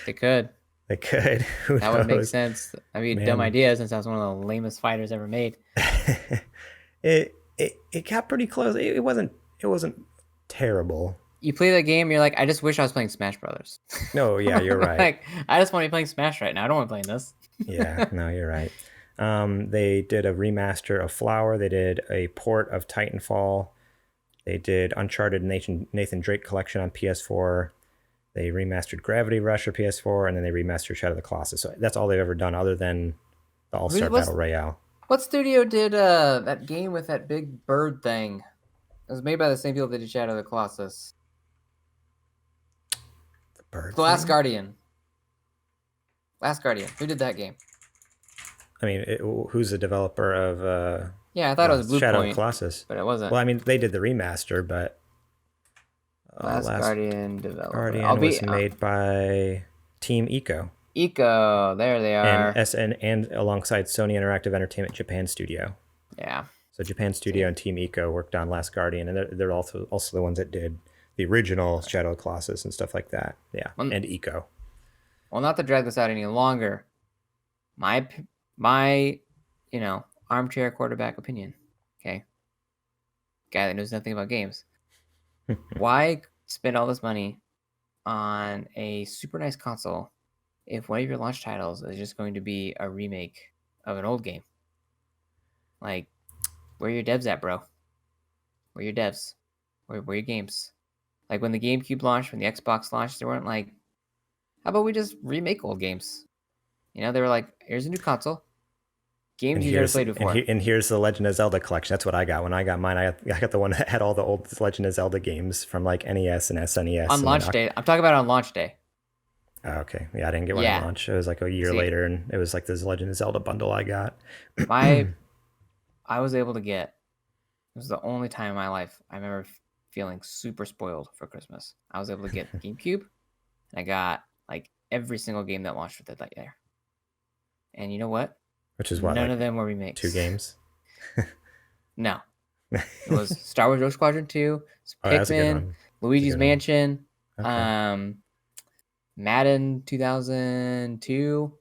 they could. They could. Who That would make knows? sense. That'd be a Man. dumb idea since that was one of the lamest fighters ever made. it got pretty close. It wasn't terrible. You play that game, you're like, I just wish I was playing Smash Brothers. No, yeah, you're right. Like, I just want to be playing Smash right now. I don't want to be playing this. Yeah, no, you're right. They did a remaster of Flower. They did a port of Titanfall. They did Uncharted Nathan Drake Collection on PS4. They remastered Gravity Rush for PS4, and then they remastered Shadow of the Colossus. So that's all they've ever done, other than the All-Star Battle Royale. What studio did that game with that big bird thing? It was made by the same people that did Shadow of the Colossus. The bird. The Last Guardian. Last Guardian. Who did that game? I mean, who's the developer of? Yeah, I thought it was Blue Shadow Point, of Colossus, but it wasn't. Well, I mean, they did the remaster, but Last Guardian developer. Guardian was made by Team Eco. Eco, there they are. And alongside Sony Interactive Entertainment Japan Studio. Yeah. So Japan Studio and Team Eco worked on Last Guardian, and they're also the ones that did the original Shadow of Colossus and stuff like that. Yeah, and Eco. Well, not to drag this out any longer, my armchair quarterback opinion, okay? Guy that knows nothing about games. Why spend all this money on a super nice console if one of your launch titles is just going to be a remake of an old game? Like, where are your devs at, bro? Where are your devs? Where are your games? Like, when the GameCube launched, when the Xbox launched, they weren't like, how about we just remake old games? You know, they were like, here's a new console. Games you never played before. And here's the Legend of Zelda collection. That's what I got. When I got mine, I got the one that had all the old Legend of Zelda games from like NES and SNES. On launch day. I'm talking about on launch day. Oh, okay. Yeah, I didn't get one at launch. It was like a year later, and it was like this Legend of Zelda bundle I got. I was able to get, it was the only time in my life I remember feeling super spoiled for Christmas. I was able to get GameCube, and I got like every single game that launched with it that year. And you know what? Which is what? None of them were remakes. 2 games? No. It was Star Wars Rogue Squadron 2, Pikmin, Luigi's Mansion, okay. Madden 2002.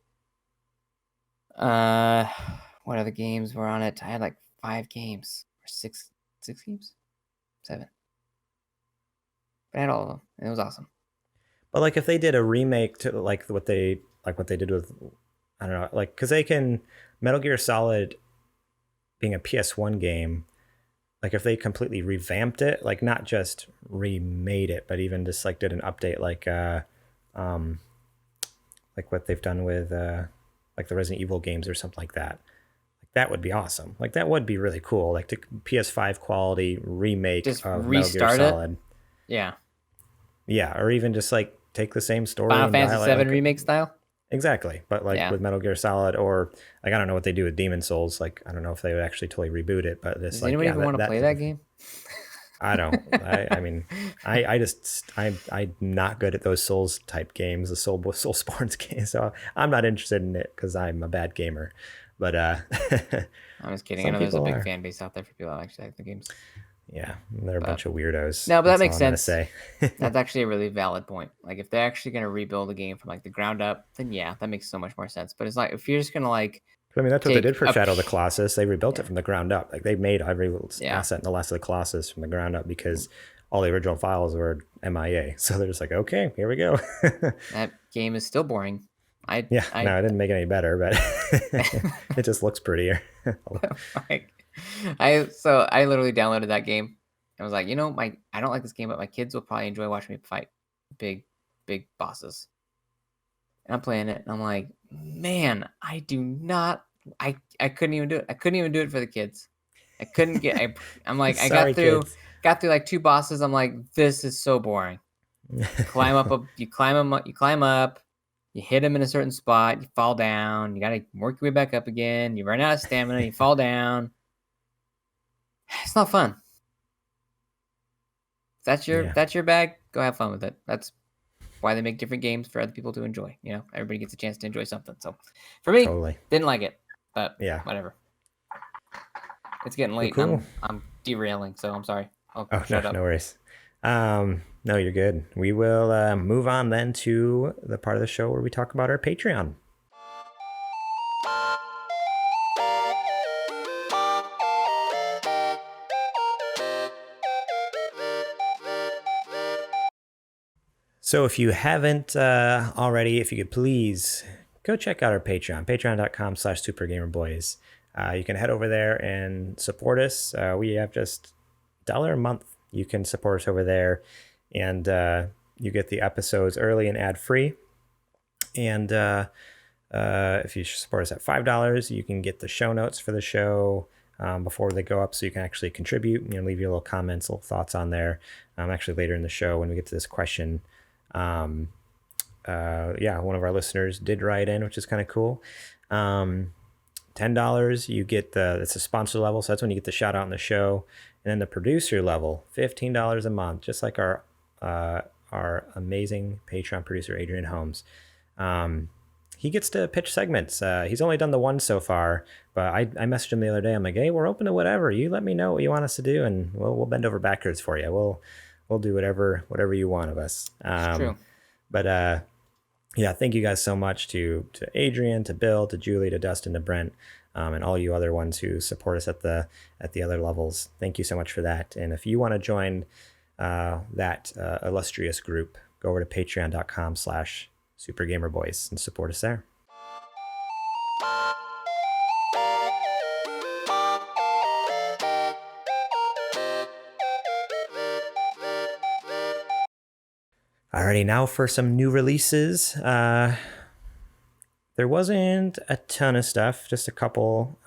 What other games were on it? I had like 5 games or 6 games, 7. But I had all of them, and it was awesome. But like, if they did a remake to like what they did with, I don't know, like, because they can, Metal Gear Solid being a PS1 game, like if they completely revamped it, like not just remade it, but even just like did an update, like what they've done with like the Resident Evil games or something like that. Like that would be awesome. Like that would be really cool. Like the PS5 quality remake just of Metal Gear Solid. It? Yeah. Yeah, or even just like take the same story. Final Fantasy 7 remake style. Exactly, but like with Metal Gear Solid, or like I don't know what they do with Demon Souls. Like I don't know if they would actually totally reboot it, but this. Does anyone even want to play that game? I don't. I mean, I'm not good at those Souls type games, the Soulsborne games. So I'm not interested in it because I'm a bad gamer. But I'm just kidding. I know there's a big fan base out there for people that actually like the games. Yeah, they're a bunch of weirdos. No, but that makes sense. That's actually a really valid point. Like if they're actually going to rebuild a game from like the ground up, then yeah, that makes so much more sense. But it's like if you're just going to like, I mean, that's what they did for Shadow of the Colossus. They rebuilt it from the ground up. Like they made every asset in the Last of the Colossus from the ground up because all the original files were MIA. So they're just like, okay, here we go. That game is still boring. No, it didn't make it any better, but it just looks prettier. I literally downloaded that game. I was like, I don't like this game, but my kids will probably enjoy watching me fight big bosses. And I'm playing it, and I'm like, man, I couldn't even do it. I couldn't even do it for the kids. I couldn't get. I'm like, I got through like 2 bosses. I'm like, this is so boring. You climb up. You hit him in a certain spot. You fall down. You gotta work your way back up again. You run out of stamina. You fall down. It's not fun. If that's your bag, go have fun with it. That's why they make different games for other people to enjoy. Everybody gets a chance to enjoy something. So for me, didn't like it, but yeah, whatever. It's getting late. Cool. I'm derailing, so I'm sorry. Shut up. No worries. No, you're good. We will move on then to the part of the show where we talk about our Patreon. So if you haven't already, if you could please go check out our Patreon, patreon.com/supergamerboys. You can head over there and support us. We have just $1 a month. You can support us over there, and you get the episodes early and ad free. And if you support us at $5, you can get the show notes for the show before they go up, so you can actually contribute. Leave your little comments, little thoughts on there. Actually, later in the show, when we get to this question, one of our listeners did write in, which is kind of cool. $10, you get it's a sponsor level, so that's when you get the shout out in the show. And then the producer level, $15 a month, just like our amazing Patreon producer Adrian Holmes. He gets to pitch segments. He's only done the one so far, but I messaged him the other day. I'm like, hey, we're open to whatever. You let me know what you want us to do, and we'll bend over backwards for you. We'll do whatever you want of us. It's true. But thank you guys so much to Adrian, to Bill, to Julie, to Dustin, to Brent, and all you other ones who support us at the other levels. Thank you so much for that. And if you want to join that illustrious group, go over to patreon.com/supergamerboys and support us there. Alrighty, now for some new releases. There wasn't a ton of stuff, just a couple.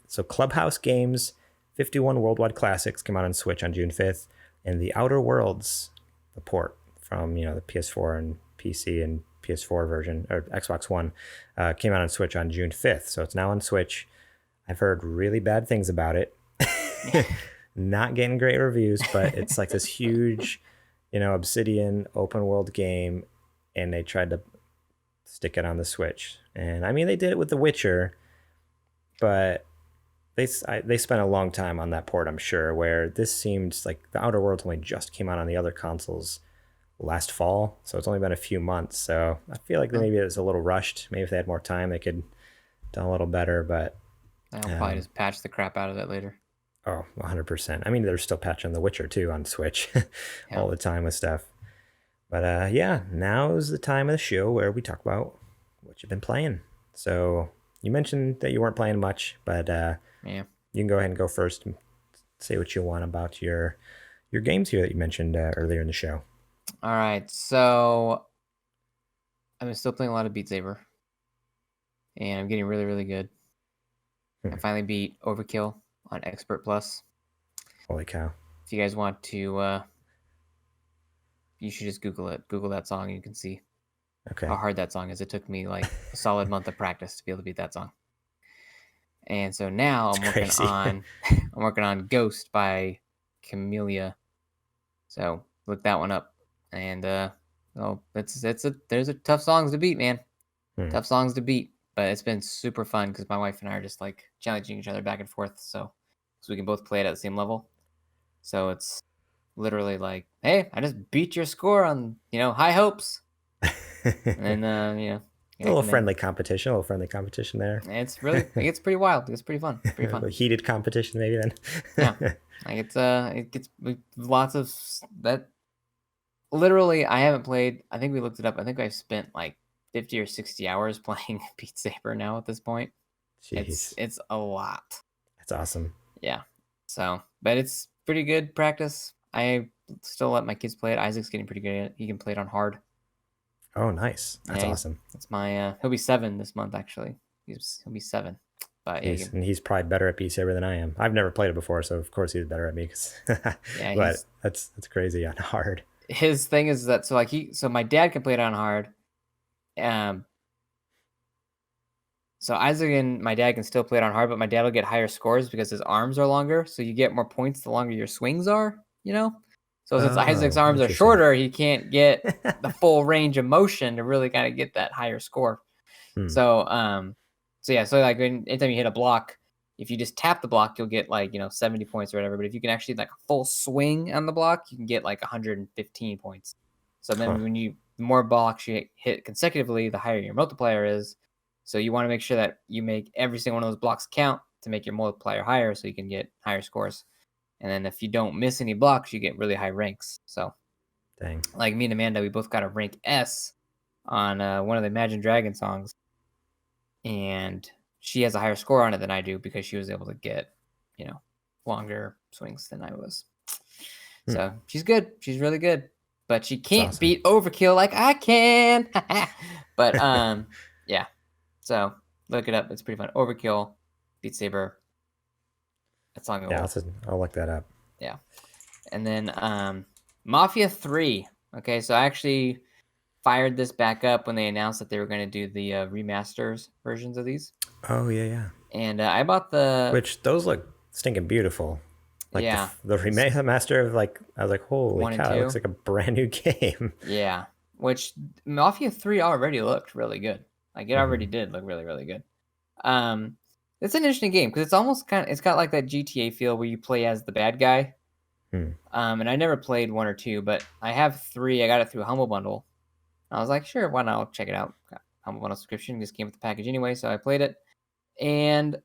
So Clubhouse Games 51 Worldwide Classics came out on Switch on June 5th, and The Outer Worlds, the port from the PS4 and PC and PS4 version, or Xbox One, came out on Switch on June 5th. So it's now on Switch. I've heard really bad things about it. Not getting great reviews, but it's like this huge, Obsidian open world game, and they tried to stick it on the Switch. And I mean, they did it with The Witcher, but they spent a long time on that port, I'm sure, where this seemed like The Outer Worlds only just came out on the other consoles last fall, so it's only been a few months. So I feel like maybe it was a little rushed. Maybe if they had more time, they could done a little better, but I'll probably just patch the crap out of it later. Oh, 100%. I mean, they're still patching The Witcher 2 on Switch all the time with stuff. But now's the time of the show where we talk about what you've been playing. So you mentioned that you weren't playing much, but you can go ahead and go first and say what you want about your games here that you mentioned earlier in the show. All right, so I'm still playing a lot of Beat Saber, and I'm getting really, really good. I finally beat Overkill on Expert Plus. Holy cow. If you guys want to, you should just Google it. Google that song, and you can see how hard that song is. It took me like a solid month of practice to be able to beat that song. And so now I'm working on Ghost by Camellia. So look that one up. And there's a tough songs to beat, man. Tough songs to beat. But it's been super fun because my wife and I are just like challenging each other back and forth, so we can both play it at the same level. So it's literally like, hey, I just beat your score on high hopes, and a little friendly competition there. It's pretty wild. It's pretty fun. Pretty fun. Heated competition maybe then. Yeah, like it gets lots of that. Literally, I haven't played. I think we looked it up. I think I've spent like 50 or 60 hours playing Beat Saber now at this point. Jeez. It's a lot. That's awesome. Yeah. So, but it's pretty good practice. I still let my kids play it. Isaac's getting pretty good at it. He can play it on hard. Oh, nice. That's awesome. That's my he'll be 7 this month actually. He'll be 7. But he's probably better at Beat Saber than I am. I've never played it before, so of course he's better at me. But that's crazy on hard. His thing is that so my dad can play it on hard. So Isaac and my dad can still play it on hard, but my dad will get higher scores because his arms are longer. So you get more points the longer your swings are, So since Isaac's arms are shorter, he can't get the full range of motion to really kind of get that higher score. So like anytime you hit a block, if you just tap the block, you'll get 70 points or whatever. But if you can actually like a full swing on the block, you can get like 115 points. So then the more blocks you hit consecutively, the higher your multiplier is. So you want to make sure that you make every single one of those blocks count to make your multiplier higher so you can get higher scores. And then if you don't miss any blocks, you get really high ranks. So dang. Like me and Amanda, we both got a rank S on one of the Imagine Dragon songs. and she has a higher score on it than I do because she was able to get, longer swings than I was. So she's good. She's really good, but she can't awesome. beat Overkill like I can. But yeah. So look it up. It's pretty fun. Overkill, Beat Saber. That's on Yeah, Google. I'll look that up. Yeah. And then Mafia 3. Okay, so I actually fired this back up when they announced that they were going to do the remasters versions of these. Oh yeah, yeah. And I bought the Which those look stinking beautiful. Like yeah the remaster of like I was like, holy 1 and cow, it 2. looks like a brand new game. Yeah, which Mafia 3 already looked really good. Like it already did look really really good. Um, it's an interesting game because it's got like that GTA feel where you play as the bad guy. Hmm. And I never played 1 or 2, but I have 3. I got it through Humble Bundle. I was like, sure, why not? I'll check it out. Got Humble Bundle subscription. Just came with the package anyway, so I played it. And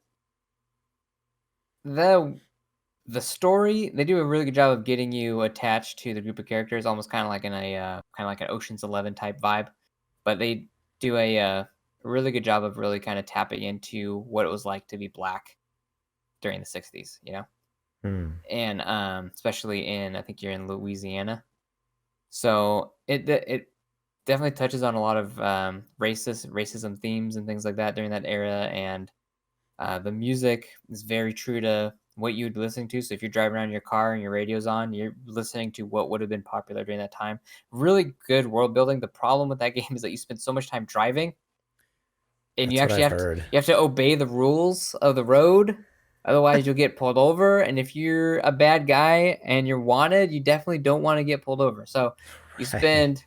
the story, they do a really good job of getting you attached to the group of characters, almost kind of like an Ocean's 11 type vibe. But they do a really good job of really kind of tapping into what it was like to be black during the 60s, and especially I think you're in Louisiana. So it definitely touches on a lot of racism themes and things like that during that era, and the music is very true to what you'd be listening to. So if you're driving around in your car and your radio's on, you're listening to what would have been popular during that time. Really good world building. The problem with that game is that you spend so much time driving, and you That's what actually I've heard. have to obey the rules of the road. Otherwise, you'll get pulled over. And if you're a bad guy and you're wanted, you definitely don't want to get pulled over. So you Right. spend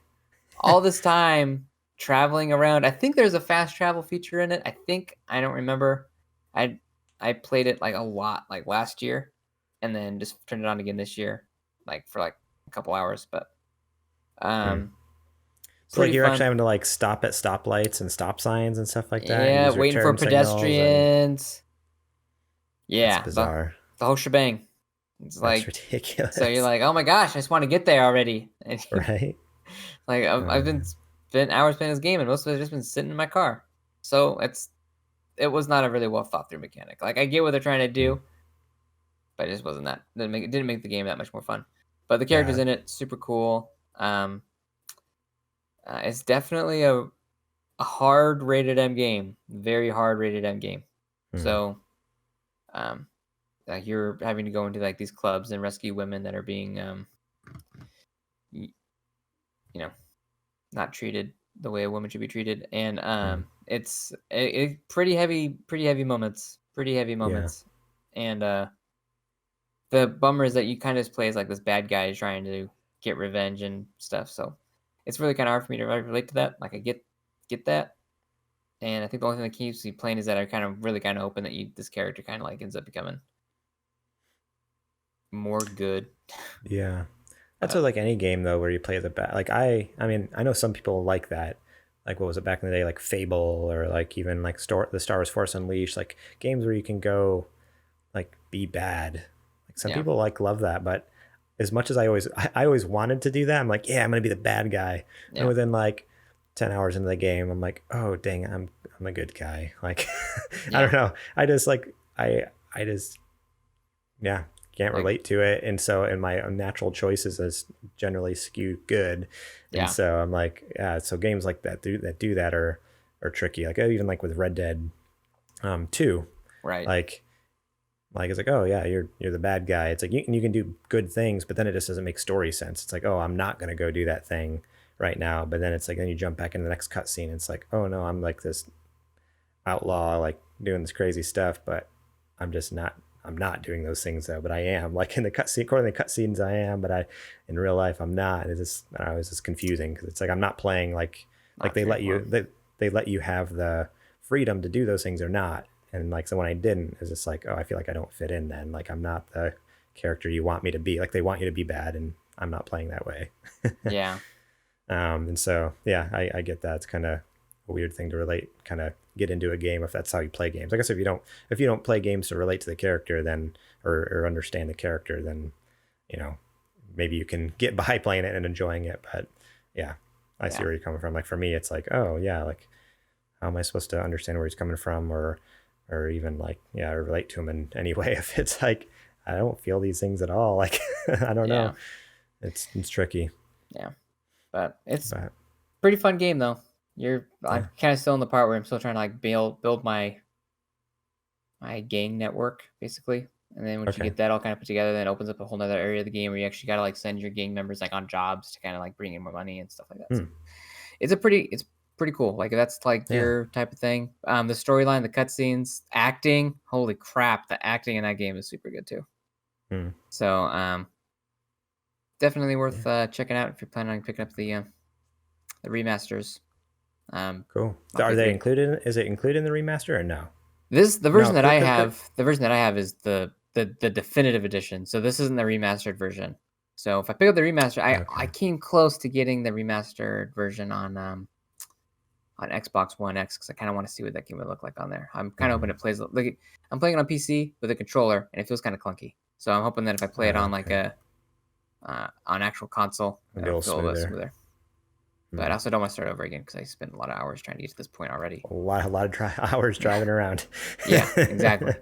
all this time traveling around. I think there's a fast travel feature in it. I don't remember. I I played it like a lot like last year, and then just turned it on again this year, like for like a couple hours. But Hmm. um, So like pretty you're actually fun. having to like stop at stoplights and stop signs and stuff like that and Yeah, use your waiting for turn signals and pedestrians. that's Yeah, bizarre. the whole shebang. It's That's like so you're ridiculous. like, oh my gosh, I just want to get there already. And Right? like Oh I've been man. spent hours playing this game, and most of it's just been sitting in my car. So it was not a really well thought through mechanic. Like I get what they're trying to Hmm. do, but it just wasn't that didn't make the game that much more fun. But the characters Yeah. in it super cool. It's definitely a hard rated M game, very hard rated M game. Hmm. So um, like you're having to go into like these clubs and rescue women that are being y- you know not treated the way a woman should be treated, and Hmm. pretty heavy moments, Yeah. and the bummer is that you kind of play as like this bad guy trying to get revenge and stuff. So it's really kind of hard for me to relate to that. Like I get that, and I think the only thing that keeps me playing is that I kind of really kind of hoping that this character kind of like ends up becoming more good. Yeah. That's But with like any game though where you play the bad. Like I mean, I know some people like that. Like what was it back in the day, like Fable or like even like the Star Wars Force Unleashed, like games where you can go like be bad. Like some yeah, people like love that, but as much as I always wanted to do that, I'm like, yeah, I'm gonna be the bad guy. And yeah, within like 10 hours into the game, I'm like, oh dang, I'm a good guy. Like I yeah, don't know. I just like I just yeah can't like relate to it, and so and my natural choices is generally skew good, and yeah, so I'm like yeah. So games like that do that are tricky. Like even like with Red Dead 2, right, like it's like oh yeah you're the bad guy. It's like you can do good things, but then it just doesn't make story sense. It's like oh I'm not gonna go do that thing right now, but then it's like then you jump back into the next cutscene. It's like oh no I'm like this outlaw like doing this crazy stuff, but I'm just not. I'm not doing those things though, but I am. Like in the cutscene, according to the cutscenes, I am, but I in real life I'm not. It's just I don't know, it's just confusing because it's like I'm not playing like not straightforward. they let you have the freedom to do those things or not, and like so when I didn't, it's just like oh I feel like I don't fit in then. Like I'm not the character you want me to be. Like they want you to be bad, and I'm not playing that way. Yeah, And so, yeah, I get that. It's kind of a weird thing to relate, kind of get into a game if that's how you play games. I guess if you don't play games to relate to the character, then or understand the character, then you know maybe you can get by playing it and enjoying it. But yeah, I see yeah, where you're coming from. Like for me, it's like oh yeah, like how am I supposed to understand where he's coming from, or even like, yeah, relate to him in any way if it's like I don't feel these things at all. Like I don't know. Yeah, It's tricky. yeah, but it's But pretty fun game though. yeah. I'm kind of still in the part where I'm still trying to like build my gang network basically. And then once you Okay. get that all kind of put together, then it opens up a whole nother area of the game where you actually gotta like send your gang members like on jobs to kind of like bring in more money and stuff like that. So Hmm. it's pretty cool. Like that's like Yeah. your type of thing. The storyline, the cutscenes, acting, holy crap, the acting in that game is super good too. Hmm. So definitely Yeah. worth checking out if you're planning on picking up the remasters. Cool. Might be Are a they great. included? Is it included in the remaster or no? This the No. version that I have. The version that I have is the definitive edition. So this isn't the remastered version. So if I pick up the remaster, I Okay. came close to getting the remastered version on Xbox One X because I kind of want to see what that game would look like on there. I'm kind of hoping Hmm. it plays like I'm playing it on PC with a controller and it feels kind of clunky. So I'm hoping that if I play it on like Okay. a on actual console, Maybe a it'll little feel a little bit smoother. smoother. But Hmm. I also don't want to start over again because I spent a lot of hours trying to get to this point already. A lot of hours driving around. Yeah, exactly.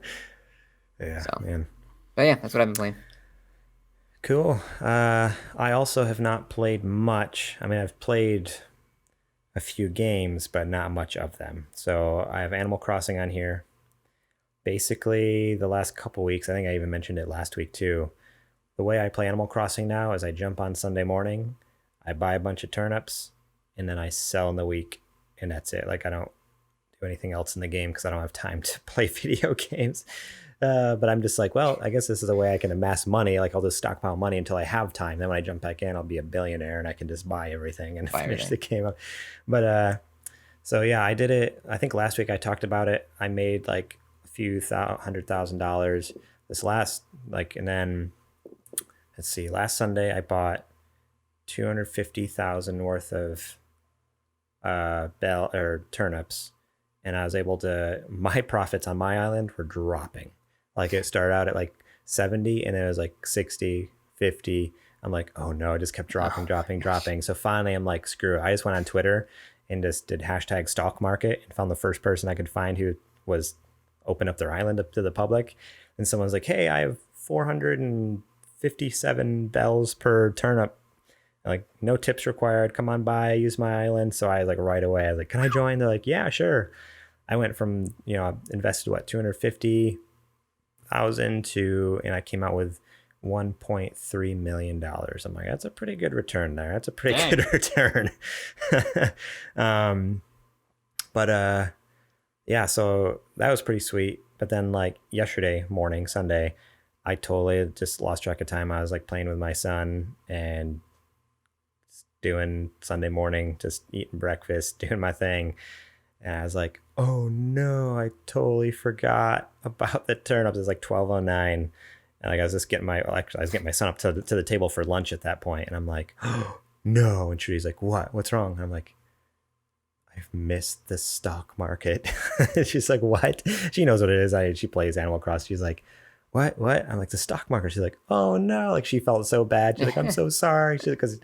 Yeah, So, man. but yeah, that's what I've been playing. Cool. I also have not played much. I mean, I've played a few games, but not much of them. So I have Animal Crossing on here. Basically, the last couple weeks, I think I even mentioned it last week too. The way I play Animal Crossing now is I jump on Sunday morning, I buy a bunch of turnips, and then I sell in the week, and that's it. Like I don't do anything else in the game because I don't have time to play video games. But I'm just like, well, I guess this is a way I can amass money. Like I'll just stockpile money until I have time. Then when I jump back in, I'll be a billionaire and I can just buy everything and Buy finish the everything. game up. But so yeah, I did it. I think last week I talked about it. I made like a few $100,000 this last like, and then let's see, last Sunday I bought 250,000 worth of bell or turnips, and I was able to. My profits on my island were dropping. Like it started out at like 70, and then it was like 60, 50. I'm like, oh no, it just kept dropping, Oh dropping, my gosh. dropping. So finally, I'm like, screw it. I just went on Twitter and just did hashtag stock market and found the first person I could find who was open up their island up to the public. And someone's like, hey, I have 457 bells per turnip, like no tips required, come on by, use my island. So I like right away I was like, can I join? They're like, yeah, sure. I went from, I invested what, 250,000 to, and I came out with $1.3 million. I'm like, that's a pretty good return there. That's a pretty Dang. good return. um but yeah, so that was pretty sweet. But then like yesterday morning, Sunday, I totally just lost track of time. I was like playing with my son and doing Sunday morning, just eating breakfast, doing my thing. And I was like, oh no, I totally forgot about the turnips. It's like 12:09. And like I was just getting I was getting my son up to the table for lunch at that point, and I'm like, oh no. And Trudy's like, what? What's wrong? And I'm like, I've missed the stock market. She's like, what? She knows what it is. She plays Animal Crossing. She's like, what? What? I'm like, the stock market. She's like, oh no. Like she felt so bad. She's like, I'm so sorry. She's because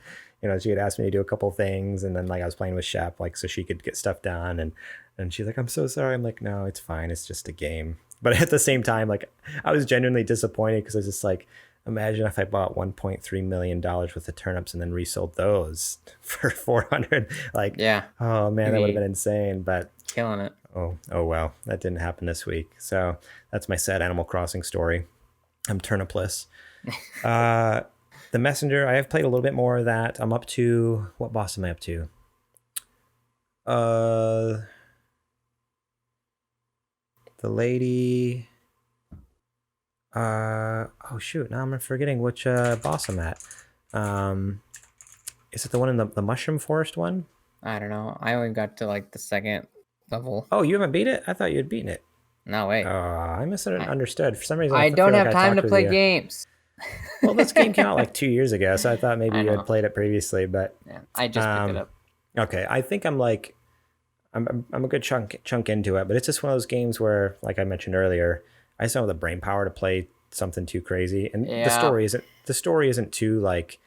she had asked me to do a couple things, and then like I was playing with Shep, like so she could get stuff done, and she's like, I'm so sorry. I'm like, no, it's fine. It's just a game. But at the same time, like I was genuinely disappointed because I was just like, imagine if I bought $1.3 million worth of turnips and then resold those for 400. Like, Yeah, oh man, you'd that would have be been insane. But killing it. oh well, that didn't happen this week. So that's my sad Animal Crossing story. I'm turnipless. Uh, the Messenger, I have played a little bit more of that. I'm up to, what boss am I up to? Uh, the lady. Oh shoot, now I'm forgetting which boss I'm at. Um, is it the one in the mushroom forest one? I don't know. I only got to like the second level. Oh, you haven't beat it? I thought you had beaten it. No Oh, way. I I, misunderstood. For some reason, I feel don't like have I time to talked with play you. games. Well, this game came out like 2 years ago, so I thought maybe I you had know. played it previously. But Yeah, I just picked it um, up. okay, I think I'm like I'm a good chunk into it, but it's just one of those games where, like I mentioned earlier, I just don't have the brain power to play something too crazy, and Yeah. the story isn't too like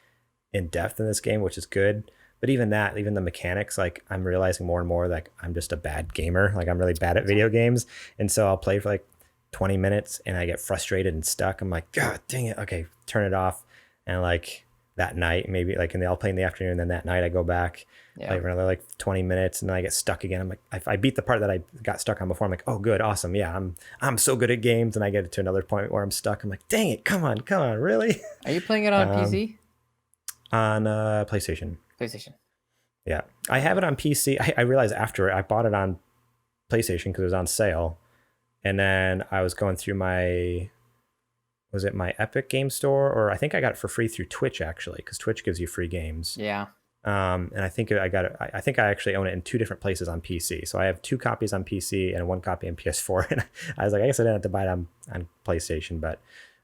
in depth in this game, which is good. But even that, even the mechanics, like I'm realizing more and more like I'm just a bad gamer. Like I'm really bad at video games. And so I'll play for like 20 minutes and I get frustrated and stuck. I'm like, God dang it. Okay, turn it off. And like that night, maybe like, and I'll play in the afternoon. Then that night I go back, play Yeah. for another like 20 minutes and then I get stuck again. I'm like, I beat the part that I got stuck on before. I'm like, oh, good, awesome. Yeah, I'm so good at games. And I get to another point where I'm stuck. I'm like, dang it, come on, really? Are you playing it on Um, PC? on PlayStation. PlayStation. Yeah, I have it on PC. I realized after I bought it on PlayStation because it was on sale, and then I was going through my was it my Epic Game Store, or I think I got it for free through Twitch actually, because Twitch gives you free games. Yeah. And I think I got it. I think I actually own it in two different places on PC. So I have two copies on PC and one copy on PS4. And I was like, I guess I didn't have to buy it on PlayStation, but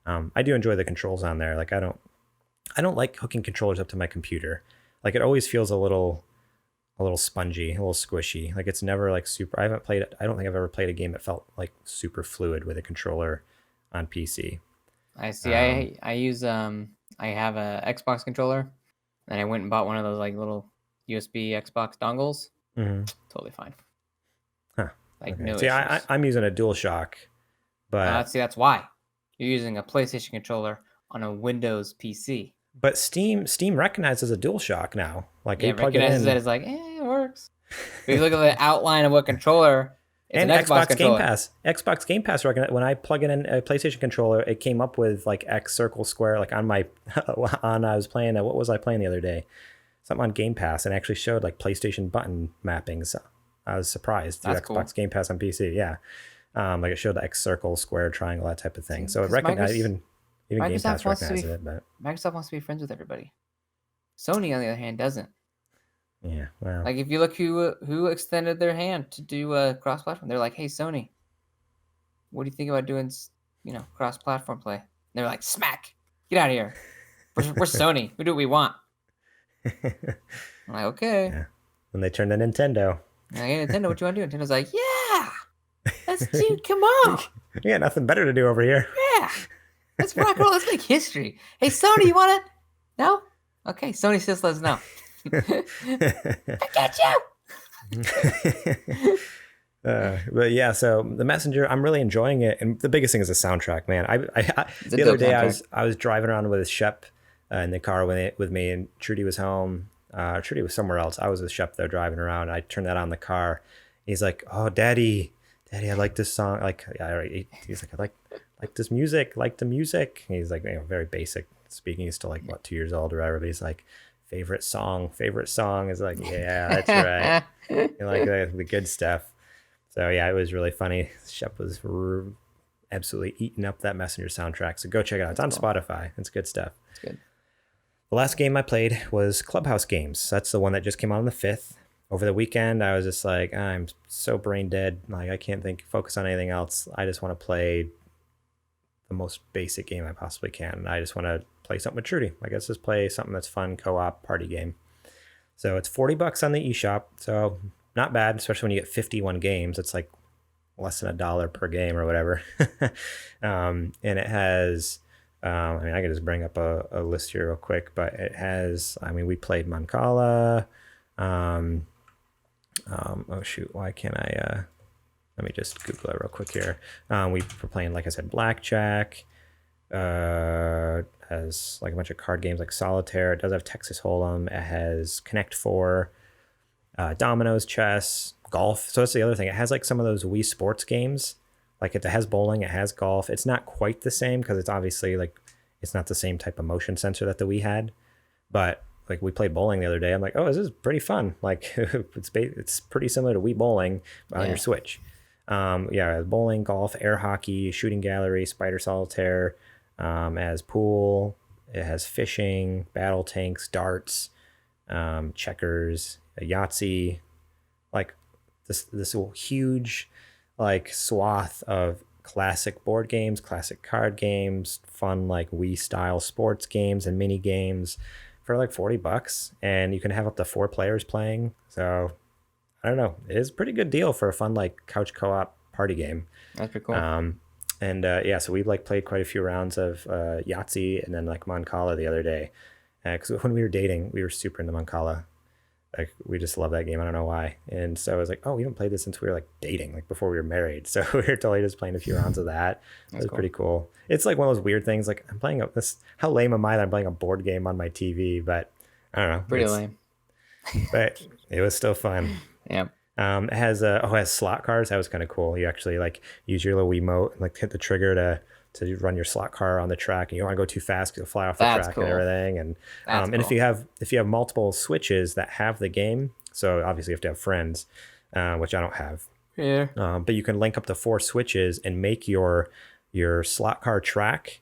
I do enjoy the controls on there. Like I don't like hooking controllers up to my computer. Like it always feels a little spongy, a little squishy. Like it's never like super. I haven't played it. I don't think I've ever played a game that felt like super fluid with a controller on PC. I see. Um, I use I have a Xbox controller, and I went and bought one of those like little USB Xbox dongles. mhm. Totally fine. Huh. Like Okay. no See, issues. I'm using a DualShock, but See, that's why you're using a PlayStation controller on a Windows PC. Steam recognizes a DualShock now. Like Yeah, you it plug it recognizes that in, it's like, it works. But if you look at the outline of what controller, it's an and Xbox Xbox Game controller. Pass. Xbox Game Pass recognize when I plug in a PlayStation controller, it came up with like X circle square. Like on my on I was playing. What was I playing the other day? Something on Game Pass, and actually showed like PlayStation button mappings. I was surprised through That's Xbox cool. Game Pass on PC. Yeah, like it showed the X circle, square, triangle, that type of thing. See, So it because recognized even Game Microsoft Pass wants to be recognizes it. But Microsoft wants to be friends with everybody. Sony, on the other hand, doesn't. yeah, well, Like if you look who extended their hand to do a cross-platform, they're like, "Hey, Sony, what do you think about doing cross-platform play?" And they're like, "Smack, get out of here. We're Sony. We do what we want." I'm like, "Okay." yeah. When they turned to Nintendo, And I get Nintendo. What you want to do? Nintendo's like, "Yeah, let's do. Come on, you got nothing better to do over here. yeah, let's rock and roll. Let's make history." Hey, Sony, you want it? No? Okay, Sony just lets us know. I got you. But yeah, so the Messenger, I'm really enjoying it, and the biggest thing is the soundtrack, man. It's a The other dope day soundtrack. I was driving around with Shep in the car with me, and Trudy was home. Trudy was somewhere else. I was with Shep there driving around. I turned that on in the car. He's like, "Oh, Daddy, I like this song." Like, he's like, like this music, like the music. And he's like, very basic speaking. He's still like what 2 years old or whatever. But he's like, favorite song is like, yeah, that's right. You like the good stuff. So yeah, it was really funny. Shep was absolutely eating up that Messenger soundtrack. So go check it out. It's on Cool. Spotify. It's good stuff. It's good. The last game I played was Clubhouse Games. That's the one that just came out on the 5th. Over the weekend, I was just like, I'm so brain dead. Like I can't focus on anything else. I just want to play the most basic game I possibly can. And I just want to play something with Trudy. I guess just play something that's fun, co-op party game. So it's $40 on the eShop. So not bad, especially when you get 51 games. It's like less than $1 per game or whatever. And it has, I mean, I can just bring up a list here real quick, but it has, I mean, we played Mancala. Oh shoot, why can't I, let me just Google it real quick here. We were playing, like I said, Blackjack. Has like a bunch of card games like Solitaire. It does have Texas Hold'em. It has Connect Four, dominoes, chess, golf. So that's the other thing. It has like some of those Wii Sports games. Like it has bowling, it has golf. It's not quite the same because it's obviously like it's not the same type of motion sensor that the Wii had. But like we played bowling the other day. I'm like, oh, this is pretty fun. Like it's pretty similar to Wii Bowling on your Switch. Yeah, bowling, golf, air hockey, shooting gallery, spider solitaire. It has pool. It has fishing, battle tanks, darts, checkers, a Yahtzee, like this huge like swath of classic board games, classic card games, fun like Wii style sports games and mini games for like $40, and you can have up to 4 players playing. So I don't know, it is a pretty good deal for a fun like couch co-op party game. That's pretty cool. And yeah, so we like played quite a few rounds of Yahtzee and then like Mancala the other day, because when we were dating, we were super into Mancala. Like we just love that game. I don't know why. And so I was like, oh, we haven't played this since we were like dating, like before we were married. So we were totally just playing a few rounds of that. It That's was cool. pretty cool. It's like one of those weird things. Like I'm playing this. How lame am I that I'm playing a board game on my TV? But I don't know. Pretty lame. But it was still fun. Yeah. It has it has slot cars. That was kind of cool. You actually like use your little Wiimote and like hit the trigger to run your slot car on the track, and you don't want to go too fast because it'll fly off the That's track and cool. everything. And That's and cool. if you have multiple switches that have the game, so obviously you have to have friends, which I don't have. Yeah. But you can link up to 4 switches and make your slot car track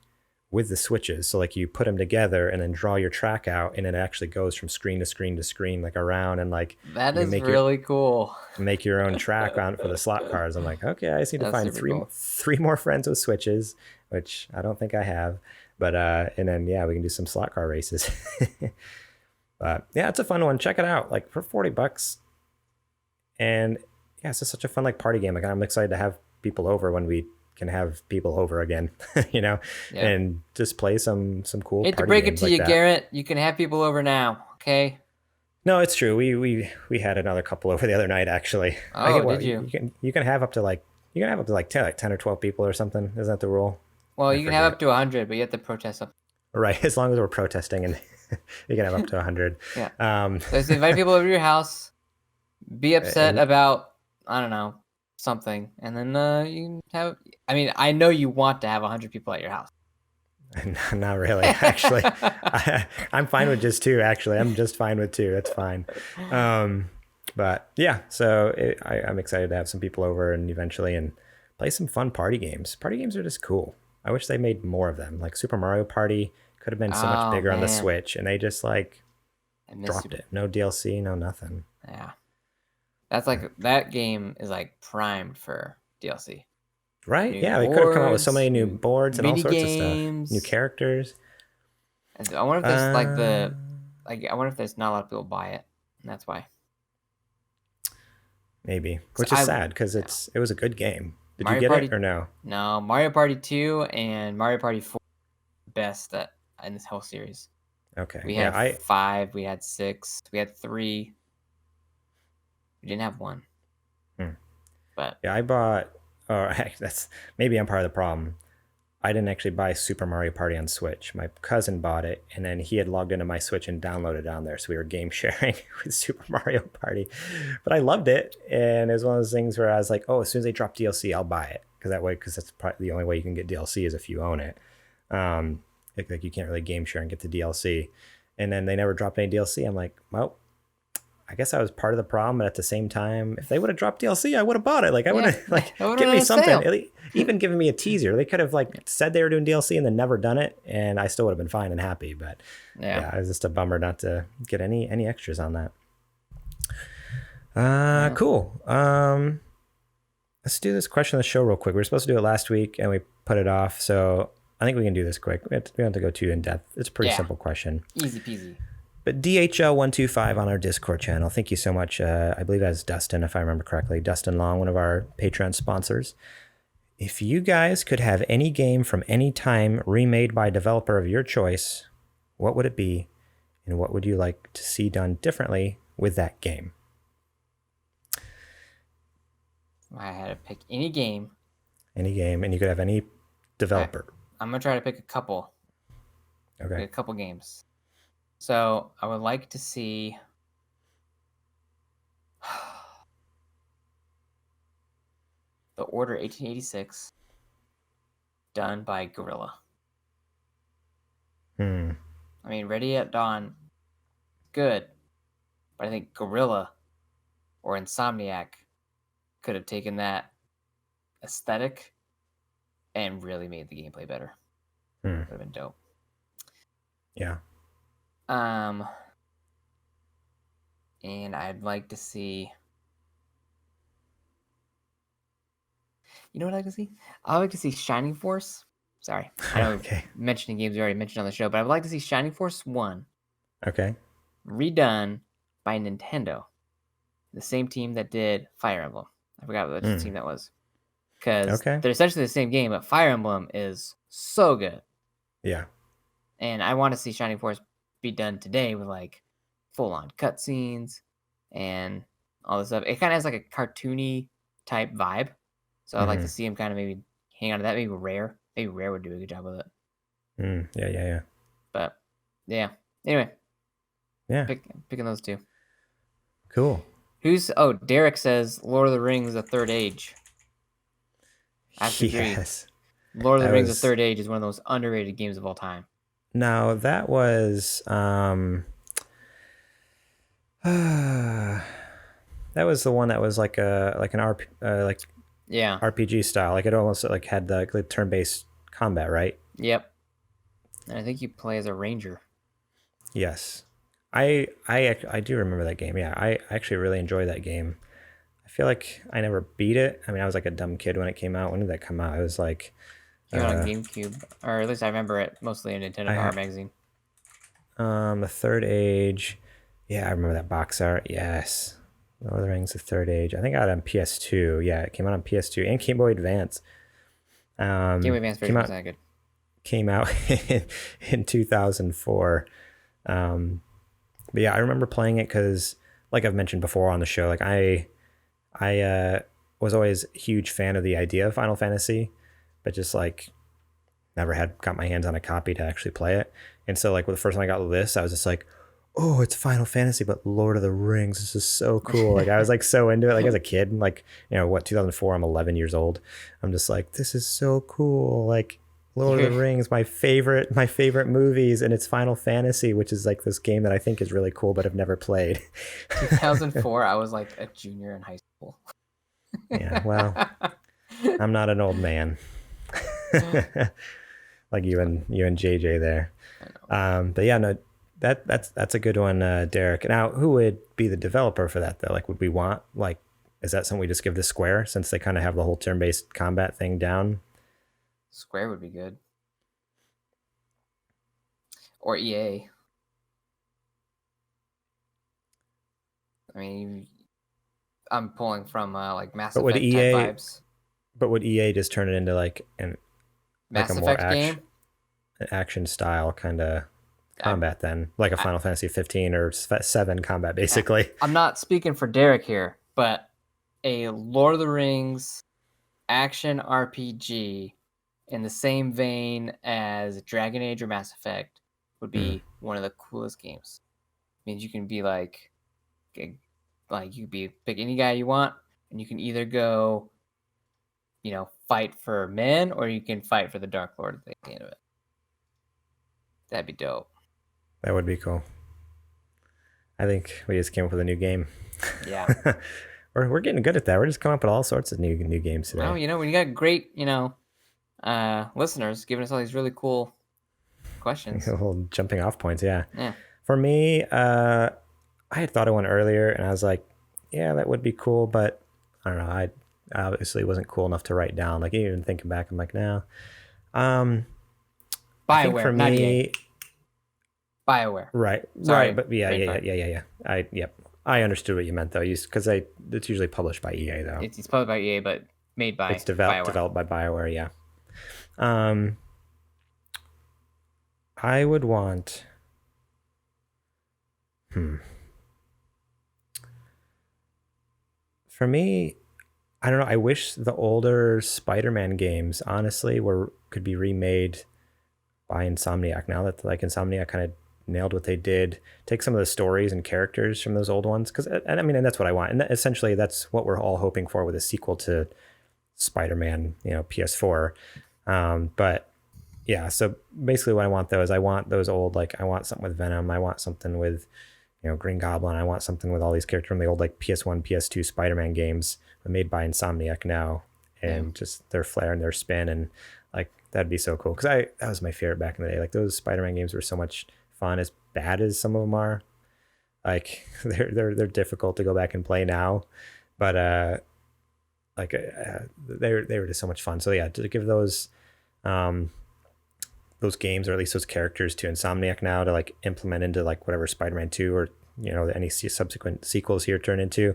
with the switches. So like you put them together and then draw your track out, and it actually goes from screen to screen to screen, like around, and like That you can is really cool. make your own track on for the slot cars. I'm like, okay, I just need to That's find super cool. three more friends with switches, which I don't think I have. But and then yeah, we can do some slot car races. But yeah, it's a fun one. Check it out. Like for $40, and yeah, it's just such a fun like party game. Like I'm excited to have people over when we can have people over again, you know, Yeah. and just play some cool Hate to party break it games to like you, that. Garrett. You can have people over now, okay? No, it's true. We had another couple over the other night actually. I Oh, get what did you? you can have up to like you can have up to like 10 or 12 people or something. Isn't that the rule? Well, I you can have up forget. to 100, but you have to protest them. Right, as long as we're protesting and you can have up to 100. Yeah. Um, So just invite people over to your house, be upset and about, I don't know, something, and then you can have. I mean, I know you want to have 100 people at your house. not really actually. I'm fine with just two. Actually, I'm just fine with two. That's fine. But yeah, so I'm excited to have some people over and eventually and play some fun party games. Party games are just cool. I wish they made more of them. Like Super Mario Party could have been so much Oh bigger on the man, Switch, and they just like I miss you. dropped it. No DLC, no nothing. Yeah, that's like that game is like primed for DLC. Right? New Yeah, they could have come out with so boards, many new new boards and all mini sorts of stuff, new games. characters. I wonder if there's like Uh, I wonder if there's not a lot of people buy it. And that's why. Maybe, 'Cause which is sad because it was a good game. Did you Mario get it Party, or no? no, Mario Party 2 and Mario Party 4 best that in this whole series. Okay, We yeah, had 5, we had 6, we had 3. We didn't have 1, hmm. but Yeah, I bought. Oh, that's maybe I'm part of the problem. I didn't actually buy Super Mario Party on Switch. My cousin bought it, and then he had logged into my Switch and downloaded it on there. So we were game sharing with Super Mario Party. But I loved it, and it was one of those things where I was like, "Oh, as soon as they drop DLC, I'll buy it." Because that way, because that's probably the only way you can get DLC is if you own it. Like you can't really game share and get the DLC. And then they never dropped any DLC. I'm like, well, I guess I was part of the problem, but at the same time, if they would have dropped DLC, I would have bought it. Like I would yeah, have like I would give have me done a something, sale. even given me a teaser. They could have like said they were doing DLC and then never done it, and I still would have been fine and happy. But Yeah. yeah, it was just a bummer not to get any extras on that. Yeah. Cool. Let's do this question of the show real quick. We were supposed to do it last week and we put it off, so I think we can do this quick. We don't have to go too in depth. It's a pretty Yeah. simple question. Easy peasy. But DHL125 on our Discord channel, thank you so much. I believe that's Dustin, if I remember correctly. Dustin Long, one of our Patreon sponsors. If you guys could have any game from any time remade by a developer of your choice, what would it be? And what would you like to see done differently with that game? I had to pick any game. Any game, and you could have any developer. I'm gonna try to pick a couple. Okay. Pick a couple games. So I would like to see. The Order 1886, done by Guerrilla. Hmm. I mean, Ready at Dawn, good, but I think Guerrilla or Insomniac could have taken that aesthetic and really made the gameplay better. Hmm. Would have been dope. Yeah. And I'd like to see. You know what I'd like to see? I'd like to see Shining Force. Sorry, I know Okay. mentioning games we already mentioned on the show, but I would like to see Shining Force 1 Okay. redone by Nintendo, the same team that did Fire Emblem. I forgot which team that was, because Okay. they're essentially the same game, but Fire Emblem is so good, Yeah. and I want to see Shining Force be done today with like full-on cutscenes, and all this stuff. It kind of has like a cartoony type vibe, so I'd like to see him kind of maybe hang on to that. Maybe Rare would do a good job with it. Yeah. But yeah, anyway, Yeah. picking those two. Cool. Derek says Lord of the Rings: The Third Age. I have to agree. Yes. Lord of the Rings: The Third Age is one of those underrated games of all time. No, that was that was the one that was like an RPG style. Like it almost like had the turn-based combat, right? Yep. And I think you play as a ranger. Yes. I do remember that game. Yeah, I actually really enjoyed that game. I feel like I never beat it. I mean, I was like a dumb kid when it came out. When did that come out? It was like came out on GameCube, or at least I remember it mostly in Nintendo Power Magazine. The Third Age. Yeah, I remember that box art. Yes. Lord of the Rings: The Third Age. I think I got it on PS2. Yeah, it came out on PS2 and Game Boy Advance. Game Boy Advance version was that good. Came out in 2004. But yeah, I remember playing it because, like I've mentioned before on the show, like I was always a huge fan of the idea of Final Fantasy, but just like never had got my hands on a copy to actually play it. And so like when the first time I got this, I was just like, oh, it's Final Fantasy, but Lord of the Rings. This is so cool. Like I was like so into it. Like as a kid, like, 2004, I'm 11 years old. I'm just like, this is so cool. Like Lord of the Rings, my favorite movies, and it's Final Fantasy, which is like this game that I think is really cool, but I've never played. 2004, I was like a junior in high school. Yeah, well, I'm not an old man. Like you and JJ there. But yeah, no, that's a good one, Derek. Now, who would be the developer for that though? Like, would we want like, is that something we just give to Square since they kind of have the whole turn-based combat thing down? Square would be good, or EA. I mean, I'm pulling from like Mass Effect type vibes. But would EA just turn it into like Mass Effect game? Action style kind of combat then, like a Final Fantasy 15 or 7 combat, basically? I'm not speaking for Derek here, but a Lord of the Rings action RPG in the same vein as Dragon Age or Mass Effect would be one of the coolest games. It means you can be like you could pick any guy you want, and you can either go, fight for men, or you can fight for the Dark Lord at the end of it. That'd be dope. That would be cool. I think we just came up with a new game. Yeah. We're getting good at that. We're just coming up with all sorts of new games today. Well, when you got great, listeners giving us all these really cool questions. Little jumping off points, yeah. Yeah. For me, I had thought of one earlier, and I was like, yeah, that would be cool, but I don't know. I obviously wasn't cool enough to write down. Like even thinking back, I'm like, no. BioWare, I think for me, BioWare. Right. Sorry, right. But yeah. I understood what you meant though. Because it's usually published by EA though. It's published by EA, but made by it's developed by BioWare. Yeah. I would want. For me, I don't know. I wish the older Spider-Man games, honestly, could be remade by Insomniac. Now that like Insomniac kind of nailed what they did, take some of the stories and characters from those old ones, and that's what I want. And essentially, that's what we're all hoping for with a sequel to Spider-Man, PS4. But yeah, so basically, what I want though is I want those old, like I want something with Venom. I want something with Green Goblin. I want something with all these characters from the old like PS1, PS2 Spider-Man games made by Insomniac now, and just their flair and their spin, and like that'd be so cool because that was my favorite back in the day. Like those Spider-Man games were so much fun, as bad as some of them are. Like they're difficult to go back and play now, but they were just so much fun. So yeah, to give those games, or at least those characters, to Insomniac now to like implement into like whatever Spider-Man 2 or any subsequent sequels here turn into,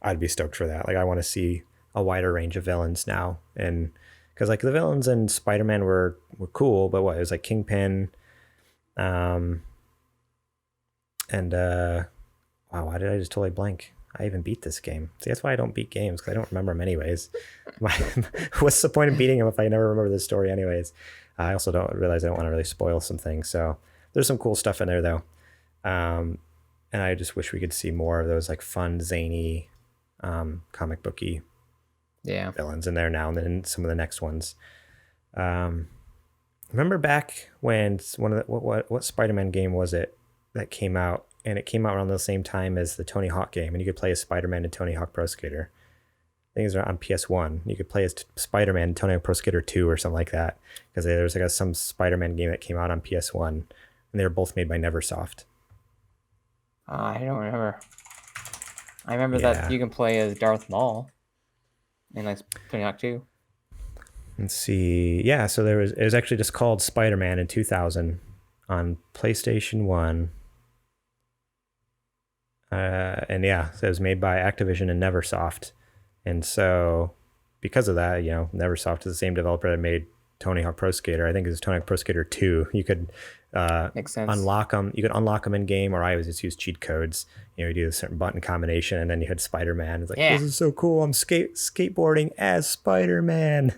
I'd be stoked for that. Like I want to see a wider range of villains now, and because like the villains in Spider-Man were cool, but it was like Kingpin, and Wow, why did I just totally blank? I even beat this game. See, that's why I don't beat games, because I don't remember them anyways. What's the point of beating them if I never remember the story anyways? I also don't realize I don't want to really spoil some things. So there's some cool stuff in there though. And I just wish we could see more of those like fun, zany, comic booky villains in there now and then in some of the next ones. Remember back when one of the, what Spider-Man game was it that came out? And it came out around the same time as the Tony Hawk game, and you could play as Spider-Man and Tony Hawk Pro Skater. I think it was on PS1. You could play as Spider-Man and Tony Hawk Pro Skater 2 or something like that, because there was like some Spider-Man game that came out on PS1, and they were both made by Neversoft. I don't remember. I remember that you can play as Darth Maul in like Tony Hawk 2. Let's see. Yeah, so it was actually just called Spider-Man in 2000 on PlayStation 1. And yeah, so it was made by Activision and Neversoft. And so because of that, Neversoft is the same developer that made Tony Hawk Pro Skater. I think it was Tony Hawk Pro Skater 2. You could unlock them. You could unlock them in game, or I always just use cheat codes. You do a certain button combination, and then you had Spider-Man. It's like, this is so cool. I'm skateboarding as Spider-Man.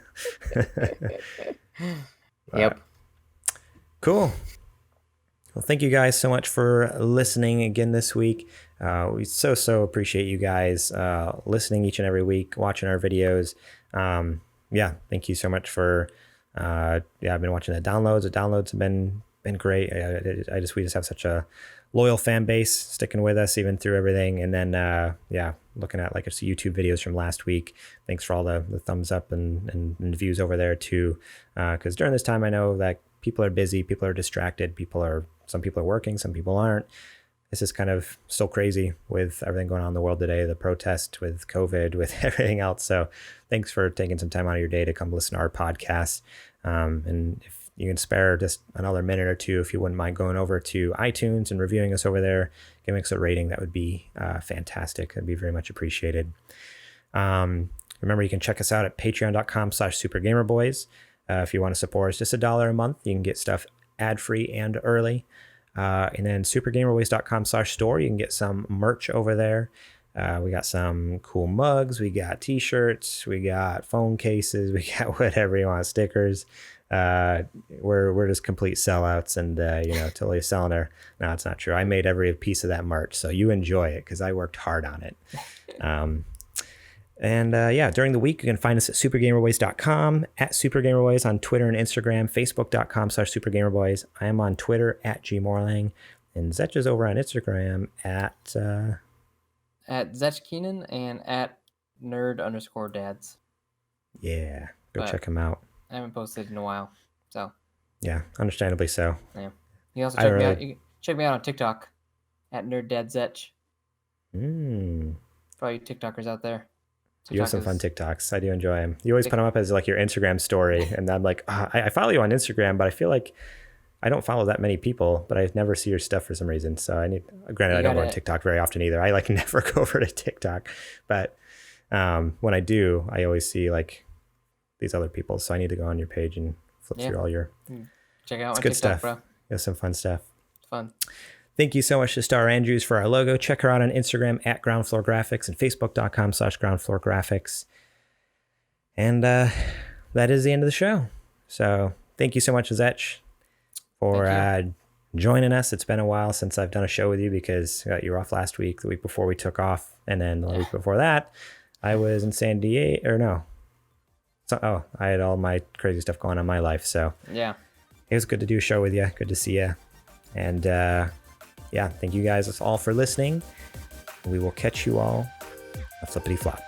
Yep. Cool. Well, thank you guys so much for listening again this week. We so appreciate you guys listening each and every week, watching our videos. Thank you so much for I've been watching the downloads. The downloads have been great. We just have such a loyal fan base sticking with us even through everything. And then looking at like YouTube videos from last week. Thanks for all the thumbs up and views over there too. Because during this time, I know that people are busy, people are distracted, some people are working, some people aren't. This is kind of still crazy with everything going on in the world today, the protest with COVID, with everything else. So thanks for taking some time out of your day to come listen to our podcast. And if you can spare just another minute or two, if you wouldn't mind going over to iTunes and reviewing us over there, giving us a rating, that would be fantastic. That'd be very much appreciated. Remember, you can check us out at patreon.com/supergamerboys. If you want to support us, just $1 a month, you can get stuff ad-free and early. And then supergamerboys.com/store, you can get some merch over there. We got some cool mugs, we got t-shirts, we got phone cases, we got whatever you want, stickers. We're just complete sellouts and totally selling our. No, it's not true. I made every piece of that merch, so you enjoy it because I worked hard on it. During the week, you can find us at supergamerboys.com, at supergamerboys on Twitter and Instagram, facebook.com/supergamerboys. I am on Twitter at gmorlang, and Zech is over on Instagram at Zech Keenan and at nerd_dads. Yeah, check him out. I haven't posted in a while, so. Yeah, understandably so. Yeah. You also check me out. You can check me out on TikTok at NerdDadZech. For all you TikTokers out there. You have some fun TikToks. I do enjoy them. You always put them up as like your Instagram story, and I'm like, I follow you on Instagram, but I feel like I don't follow that many people, but I never see your stuff for some reason. So I don't go on TikTok very often either. I like never go over to TikTok, but when I do, I always see like these other people. So I need to go on your page and flip through all your. Check out my good TikTok, stuff, bro. You have some fun stuff. It's fun. Thank you so much to Star Andrews for our logo. Check her out on Instagram at Ground Floor Graphics and Facebook.com/Ground Floor Graphics. And that is the end of the show. So thank you so much, Zech, for joining us. It's been a while since I've done a show with you because you were off last week, the week before we took off. And then the week before that, I was in San Diego, or no. So, I had all my crazy stuff going on in my life. So yeah, it was good to do a show with you. Good to see you. And thank you guys all for listening. We will catch you all. A flippity flop.